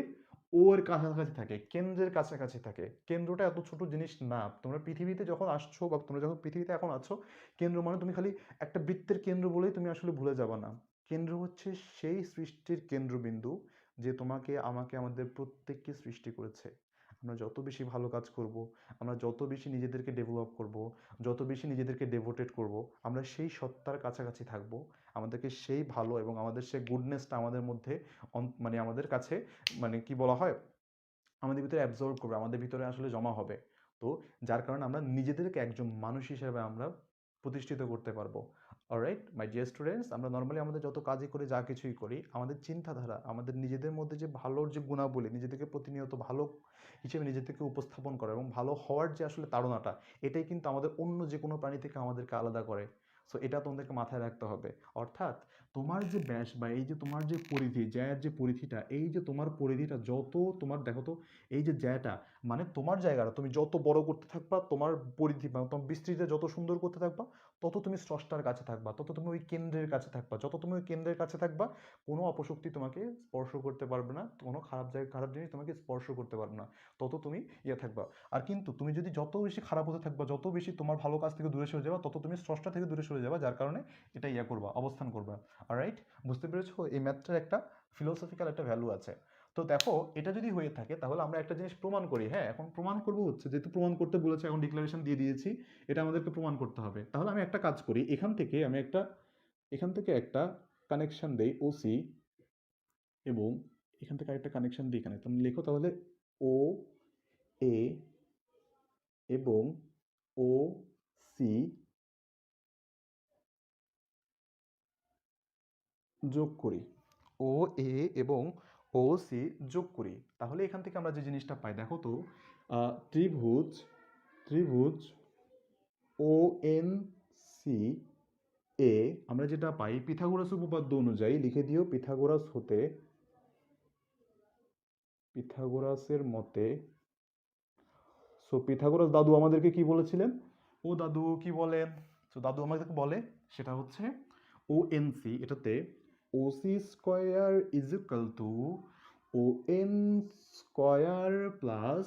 ও এর কাছাকাছি থাকে, কেন্দ্রের কাছাকাছি থাকে। কেন্দ্রটা এত ছোট জিনিস না। তোমরা পৃথিবীতে যখন আসছো বা তোমরা যখন পৃথিবীতে এখন আছো, কেন্দ্র মানে তুমি খালি একটা বৃত্তের কেন্দ্র বলেই তুমি আসলে ভুলে যাবে না। কেন্দ্র হচ্ছে সেই সৃষ্টির কেন্দ্রবিন্দু যে তোমাকে, আমাকে, আমাদের প্রত্যেককে সৃষ্টি করেছে। আমরা যত বেশি ভালো কাজ করব, আমরা যত বেশি নিজেদেরকে ডেভেলপ করব, যত বেশি নিজেদেরকে ডেভোটেড করব, আমরা সেই সত্তার কাছাকাছি থাকব। আমাদেরকে সেই ভালো এবং আমাদের সেই গুডনেসটা আমাদের মধ্যে মানে আমাদের কাছে, মানে কি বলা হয়, আমাদের ভিতরে অ্যাবজর্ব করবে, আমাদের ভিতরে আসলে জমা হবে। তো যার কারণে আমরা নিজেদেরকে একজন মানুষ হিসেবে আমরা প্রতিষ্ঠিত করতে পারবো। অলরাইট মাই ডিয়ার স্টুডেন্টস, আমরা নর্মালি আমাদের যত কাজই করি, যা কিছুই করি, আমাদের চিন্তাধারা, আমাদের নিজেদের মধ্যে যে ভালোর যে গুণাবলী, নিজেদেরকে প্রতিনিয়ত ভালো হিসেবে নিজেদেরকে উপস্থাপন করা এবং ভালো হওয়ার যে আসলে তাড়নাটা, এটাই কিন্তু আমাদের অন্য যে কোনো প্রাণী থেকে আমাদেরকে আলাদা করে। সো এটা তোমাদেরকে মাথায় রাখতে হবে। অর্থাৎ তোমার যে ব্যাস বা এই যে তোমার যে পরিধি, জ্যায়ের যে পরিধিটা, এই যে তোমার পরিধিটা যত, তোমার দেখো তো, এই যে জ্যাটা মানে তোমার জায়গাটা তুমি যত বড় করতে থাকবা, তোমার পরিধি বা তোমার বিস্তৃতি যত সুন্দর করতে থাকবা, তত তুমি স্রষ্টার কাছে থাকবা, তত তুমি ওই কেন্দ্রের কাছে থাকবা। যত তুমি ওই কেন্দ্রের কাছে থাকবা, কোনো অপশক্তি তোমাকে স্পর্শ করতে পারবে না, কোনো খারাপ জায়গা, খারাপ জিনিস তোমাকে স্পর্শ করতে পারবে না। তত তুমি ইয়ে থাকবা। আর কিন্তু তুমি যদি যত বেশি খারাপ হতে থাকবা, যত বেশি তোমার ভালো কাজ থেকে দূরে সরে যাবা, তত তুমি স্রষ্টা থেকে দূরে সরে যাবা, যার কারণে এটা ইয়া করবা, অবস্থান করবা। অলরাইট, বুঝতে পেরেছো? এই ম্যাথটার একটা ফিলোসফিক্যাল একটা ভ্যালু আছে। তো দেখো, এটা যদি হয়ে থাকে তাহলে আমরা একটা জিনিস প্রমাণ করি। হ্যাঁ, এখন প্রমাণ করবো হচ্ছে, যেহেতু প্রমাণ করতে বলেছে, এখন ডিক্লারেশন দিয়ে দিয়েছি, এটা আমাদেরকে প্রমাণ করতে হবে। তাহলে আমি একটা কাজ করি, এখান থেকে একটা কানেকশন দেই ওসি, এবং এখান থেকে আরেকটা কানেকশন দিই এখানে। তুমি লেখো তাহলে ও এ এবং ও সি যোগ করি, ও এ এবং ও সি যোগ করি। তাহলে এখান থেকে আমরা যে জিনিসটা পাই, দেখো তো, ত্রিভুজ ত্রিভুজ ও এন সি এ, আমরা যেটা পাই পিথাগোরাস উপপাদ্য অনুযায়ী, লিখে দিও, পিথাগোরাসের মতে। সো পিথাগোরাস দাদু আমাদেরকে কি বলেছিলেন? ও দাদু কি বলেন? সো দাদু আমাদেরকে বলে, সেটা হচ্ছে ও এন সি, এটাতে O C square is equal to O N square plus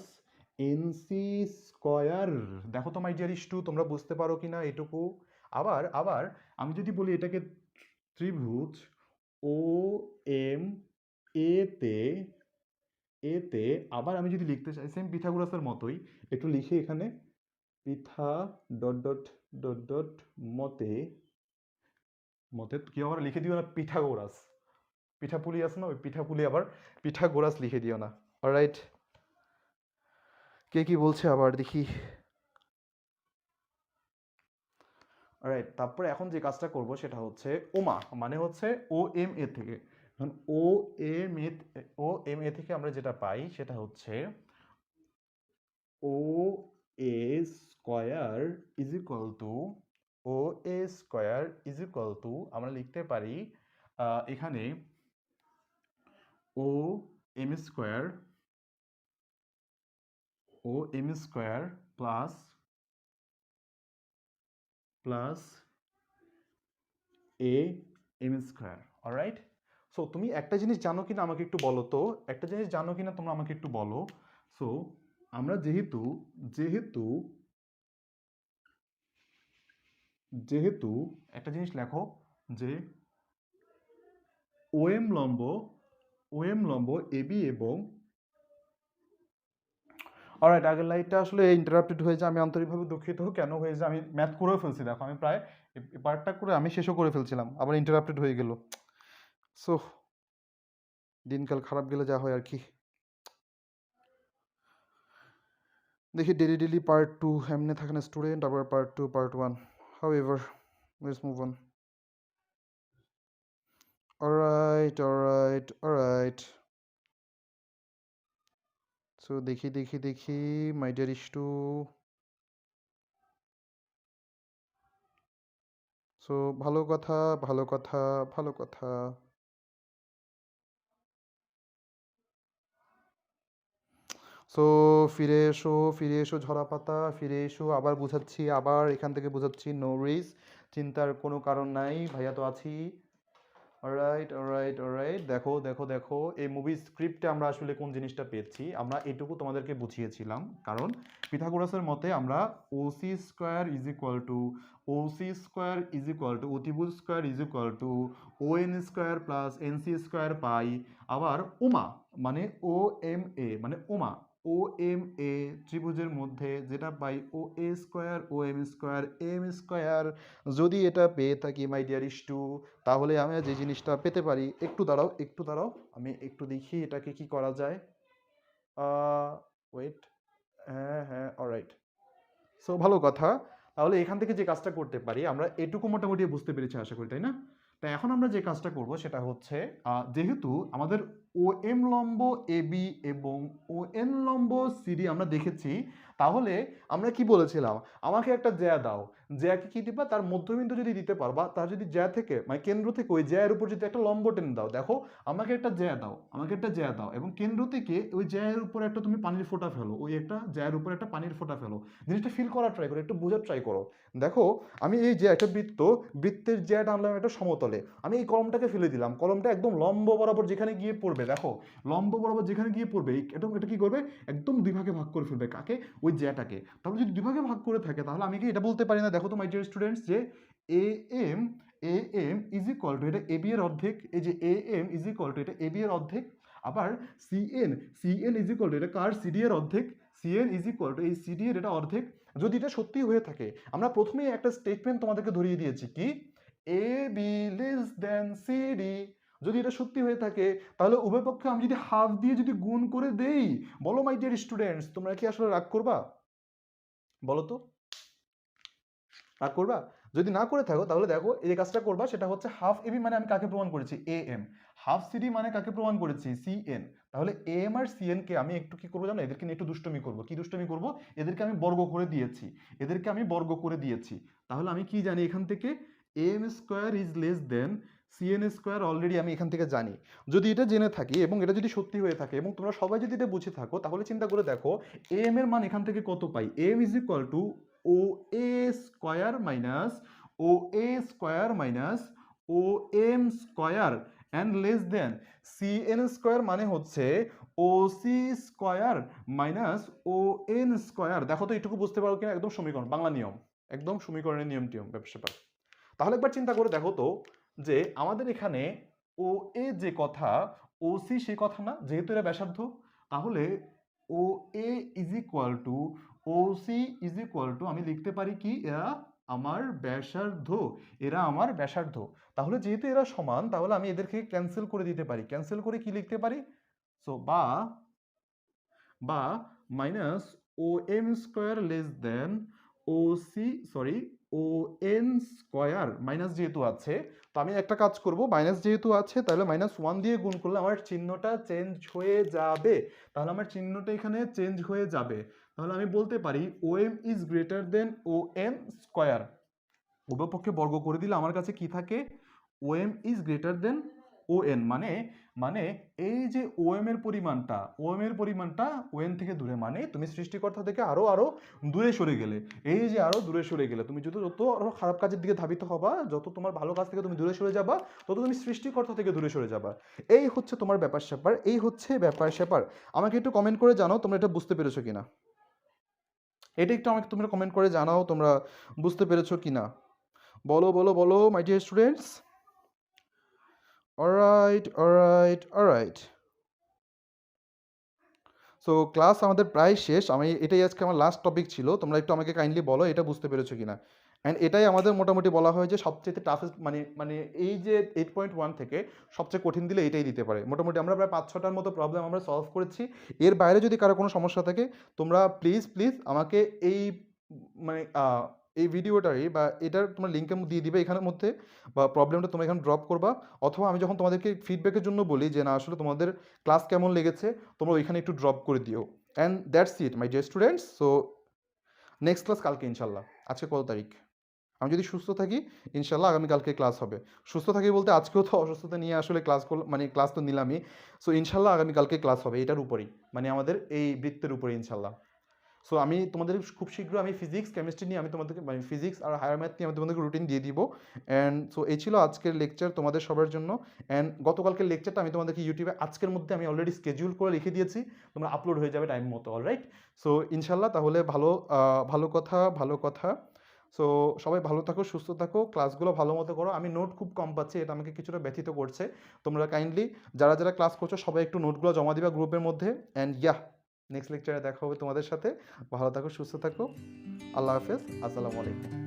N C square. দেখো তো মাই ডিয়ার ইস্টু, তোমরা বুঝতে পারো কি না এটুকু? আবার আবার আমি যদি বলি এটাকে ত্রিভুজ ও এম এতে, আবার আমি যদি লিখতে চাই সেম পিথাগোরাসের মতোই, একটু লিখে এখানে পিথা ডট ডট ডট ডট মতে, কি আবার লিখে দিও না পিথাগোরাস, পিঠাপুলি আছে না, ওই পিঠাপুলি আবার পিথাগোরাস লিখে দিও না। অলরাইট, কে কি বলছে আবার দেখি। রাইট, তারপরে এখন যে কাজটা করব সেটা হচ্ছে ওমা, মানে হচ্ছে ও এম এ থেকে। এখন ও এম এ, থেকে আমরা যেটা পাই সেটা হচ্ছে O A square is equal to, O A square is equal to, আমরা লিখতে পারি এখানে O M square, plus plus A M square. Alright, so তুমি একটা জিনিস জানো কিনা আমাকে একটু বলো তো, একটা জিনিস জানো কিনা তোমরা আমাকে একটু বলো। সো আমরা যেহেতু যেহেতু যেহেতু একটা জিনিস লেখো যে ওএম লম্ব, এবি এবং, অলরাইট, আগের লাইনটা আসলে ইন্টারাপ্টেড হয়ে যায়, আমি আন্তরিকভাবে দুঃখিত। কেন হয়ে যায়, আমি ম্যাথ করেও ফেলছি, দেখো আমি প্রায় পার্টটা করে আমি শেষও করে ফেলছিলাম, আবার ইন্টারাপ্টেড হয়ে গেল। সো দিনকাল খারাপ গেলে যা হয় আর কি। দেখি ডেলি পার্ট 2 এমনি থাকে না স্টুডেন্ট, আবার part 2 part 1, how ever, let's move on. Alright, so দেখি মাই ডিয়ার ইস্টু। সো ভালো কথা, ভালো কথা, ভালো কথা। সো ফিরে এসো ঝরা পাতা, ফিরে এসো, আবার বুঝাচ্ছি, আবার এখান থেকে বুঝাচ্ছি, নো রিস্ক, চিন্তার কোনো কারণ নাই, ভাইয়া তো আছি। অলরাইট অলরাইট অলরাইট, দেখো দেখো দেখো, এই মুভি স্ক্রিপ্টে আমরা আসলে কোন জিনিসটা পেয়েছি, আমরা এটুকু তোমাদেরকে বুঝিয়েছিলাম, কারণ পিথাগোরাসের মতে আমরা OC square is equal to অতিভুজ square is equal to ON square plus NC square পাই, আবার উমা মানে ও এম এ মানে উমা ও এম এ ত্রিভুজের মধ্যে যেটা পাই ও A square O M square, যদি এটা পেয়ে থাকি মাই ডিয়ার ইস্টু, তাহলে আমি যে জিনিসটা পেতে পারি, একটু দাঁড়াও, আমি একটু দেখি এটাকে কি করা যায়। ওয়েট, হ্যাঁ হ্যাঁ অলরাইট। সো ভালো কথা, তাহলে এখান থেকে যে কাজটা করতে পারি, আমরা এটুকু মোটামুটি বুঝতে পেরেছি আশা করি, তাই না? তাই এখন আমরা যে কাজটা করব সেটা হচ্ছে, যেহেতু আমাদের ও এম লম্ব এ বি এবং ও এন লম্ব সিডি আমরা দেখেছি, তাহলে আমরা কি বলেছিলাম, আমাকে একটা জ্যা দাও, জ্যাকে কি দিবা, তার মধ্যবিন্দু যদি দিতে পারবা, তার যদি জ্যা থেকে মানে কেন্দ্র থেকে ওই জ্যায়ের উপর যদি একটা লম্ব টেনে দাও, দেখো আমাকে একটা জ্যা দাও এবং কেন্দ্র থেকে ওই জ্যায়ের উপর একটা তুমি পানির ফোঁটা ফেলো, ওই একটা জ্যায়ের উপর একটা পানির ফোঁটা ফেলো, জিনিসটা ফিল করার ট্রাই করো, একটু বোঝার ট্রাই করো। দেখো আমি এই যে একটা বৃত্তের জ্যা টানলাম একটা সমতলে, আমি এই কলমটাকে ফেলে দিলাম, কলমটা একদম লম্ব বরাবর যেখানে গিয়ে পড়বে, দেখো লম্ব বরাবর যেখানে গিয়ে পড়বে একদম এটা কি করবে, একদম দুই ভাগে ভাগ করে ফেলবে, কাকে, ওই জ্যাটাকে। তাহলে যদি দুই ভাগে ভাগ করে থাকে, তাহলে আমি কি এটা বলতে পারি না, দেখো তো মাই ডিয়ার স্টুডেন্টস, যে A M is equal to এটা এ বি এর অর্ধেক, এই যে A M is equal to এটা এ বি এর অর্ধেক, আবার সিএন ইজ ইকুয়াল টু এটা কার, সিডি এর অর্ধেক, সিএন ইজ ইকুয়াল টু এই সিডি এর এটা অর্ধেক। যদি এটা সত্যি হয়ে থাকে, আমরা প্রথমেই একটা স্টেটমেন্ট তোমাদেরকে ধরিয়ে দিয়েছি কি, A be less than CD, যদি এটা সত্যি হয়ে থাকে, তাহলে উভয় পক্ষে আমি যদি হাফ দিয়ে যদি গুণ করে দেই, বলো মাই ডিয়ার স্টুডেন্টস, তোমরা কি আসলে রাগ করবা, বলো তো, রাগ করবা? যদি না করে থাকো, তাহলে দেখো এই যে কাজটা করবা, সেটা হচ্ছে হাফ এবি মানে আমি কাকে প্রমাণ করেছি, এ এম, হাফ সিডি মানে কাকে প্রমাণ করেছি, সি এন। তাহলে এ এম আর সি এন কে আমি একটু কি করবো জানো, এদেরকে নিয়ে একটু দুষ্টমি করবো, কি দুষ্টমি করবো, এদেরকে আমি বর্গ করে দিয়েছি, তাহলে আমি কি জানি এখান থেকে, A M square is less than CN square, already আমি এখান থেকে জানি। যদি এটা জেনে থাকি এবং এটা যদি সত্যি হয়ে থাকে এবং তোমরা সবাই যদি এটা বুঝে থাকো, তাহলে চিন্তা করে দেখো এ এম এর মান এখান থেকে কত পাই, M is equal to O A square minus O M square and less than C N square, মানে হচ্ছে O C square minus O N square. দেখো তো এটুকু বুঝতে পারো কিনা, একদম সমীকরণ, বাংলা নিয়ম, একদম সমীকরণের নিয়ম টিয়ম ব্যাপার। তাহলে একবার চিন্তা করে দেখো তো, যে আমাদের এখানে ও এ যে কথা, ও সি সে কথা না, যেহেতু এরা ব্যাসার্ধ, তাহলে O A is equal to O C is equal to, আমি লিখতে পারি কি, এরা আমার ব্যাসার্ধ। তাহলে যেহেতু এরা সমান, তাহলে আমি এদেরকে ক্যান্সেল করে দিতে পারি, ক্যান্সেল করে কি লিখতে পারি, সো বা minus O M square less than O C sorry O N square, minus যেহেতু আছে, তো আমি একটা কাজ করব, মাইনাস যেহেতু আছে তাহলে -1 দিয়ে গুণ করলে আমার চিহ্নটা চেঞ্জ হয়ে যাবে, তাহলে আমি বলতে পারি O M is greater than O N square, উভয়পক্ষে বর্গ করে দিলে আমার কাছে কি থাকে, O M is greater than O N, মানে মানে এই যে ও এম এর পরিমাণটা ও এন থেকে দূরে, মানে তুমি সৃষ্টিকর্তা থেকে আরো আরো দূরে সরে গেলে, এই যে আরো দূরে সরে গেলে, তুমি যত আরো খারাপ কাজের দিকে ধাবিত হবা, যত তোমার ভালো কাজ থেকে তুমি দূরে সরে যাবা, তত তুমি সৃষ্টিকর্তা থেকে দূরে সরে যাবা। এই হচ্ছে তোমার ব্যাপার স্যাপার। আমাকে একটু কমেন্ট করে জানাও তোমরা এটা বুঝতে পেরেছো কিনা, এটা একটু আমাকে তোমরা কমেন্ট করে জানাও তোমরা বুঝতে পেরেছো কিনা, বলো my dear students. Alright. So class আমাদের প্রায় শেষ, এটাই আজকে আমার লাস্ট টপিক ছিল, তোমরা একটু আমাকে কাইন্ডলি বলো এটা বুঝতে পেরেছো কিনা। অ্যান্ড এটাই আমাদের মোটামুটি বলা হয় যে সবচেয়ে টাফেস্ট, মানে এই যে 8.1 থেকে সবচেয়ে কঠিন দিলে এটাই দিতে পারে। মোটামুটি আমরা প্রায় 5-6টার মতো প্রবলেম আমরা সলভ করেছি। এর বাইরে যদি কারো কোনো সমস্যা থাকে, তোমরা প্লিজ আমাকে এই মানে এই ভিডিওটারই বা এটার তোমার লিঙ্কে দিয়ে দিবে এখানের মধ্যে, বা প্রবলেমটা তোমরা এখানে ড্রপ করবা, অথবা আমি যখন তোমাদেরকে ফিডব্যাকের জন্য বলি যে না আসলে তোমাদের ক্লাস কেমন লেগেছে, তোমরা ওইখানে একটু ড্রপ করে দিও। And that's it my dear students. So next class কালকে ইনশাল্লাহ। আজকে কত তারিখ? আমি যদি সুস্থ থাকি ইনশাল্লাহ আগামীকালকে ক্লাস হবে। সুস্থ থাকি বলতে আজকেও তো অসুস্থতা নিয়ে আসলে ক্লাস করলাম, মানে ক্লাস তো নিলামই। সো ইনশাল্লাহ আগামীকালকে ক্লাস হবে এটার উপরেই, মানে আমাদের এই বৃত্তের উপরে ইনশাল্লাহ। সো আমি তোমাদের খুব শীঘ্র আমি ফিজিক্স কেমিস্ট্রি নিয়ে আমি তোমাদেরকে, মানে ফিজিক্স আর হায়ার ম্যাথ নিয়ে আমি তোমাদেরকে রুটিন দিয়ে দিব। অ্যান্ড সো এই ছিল আজকের লেকচার তোমাদের সবার জন্য। অ্যান্ড গতকালকের লেকচারটা আমি তোমাদেরকে ইউটিউবে আজকের মধ্যে আমি অলরেডি স্কেডিউল করে লিখে দিয়েছি, তোমরা আপলোড হয়ে যাবে টাইম মতো, অলরাইট। সো ইনশাল্লাহ তাহলে ভালো কথা, ভালো কথা। সো সবাই ভালো থাকো, সুস্থ থাকো, ক্লাসগুলো ভালো মতো করো। আমি নোট খুব কম পাচ্ছি, এটা আমাকে কিছুটা ব্যথিত করছে। তোমরা কাইন্ডলি যারা যারা ক্লাস করছো সবাই একটু নোটগুলো জমা দিবা গ্রুপের মধ্যে। অ্যান্ড নেক্সট লেকচারে দেখা হবে তোমাদের সাথে। ভালো থাকো, সুস্থ থাকো। আল্লাহ হাফেজ, আসসালামু আলাইকুম।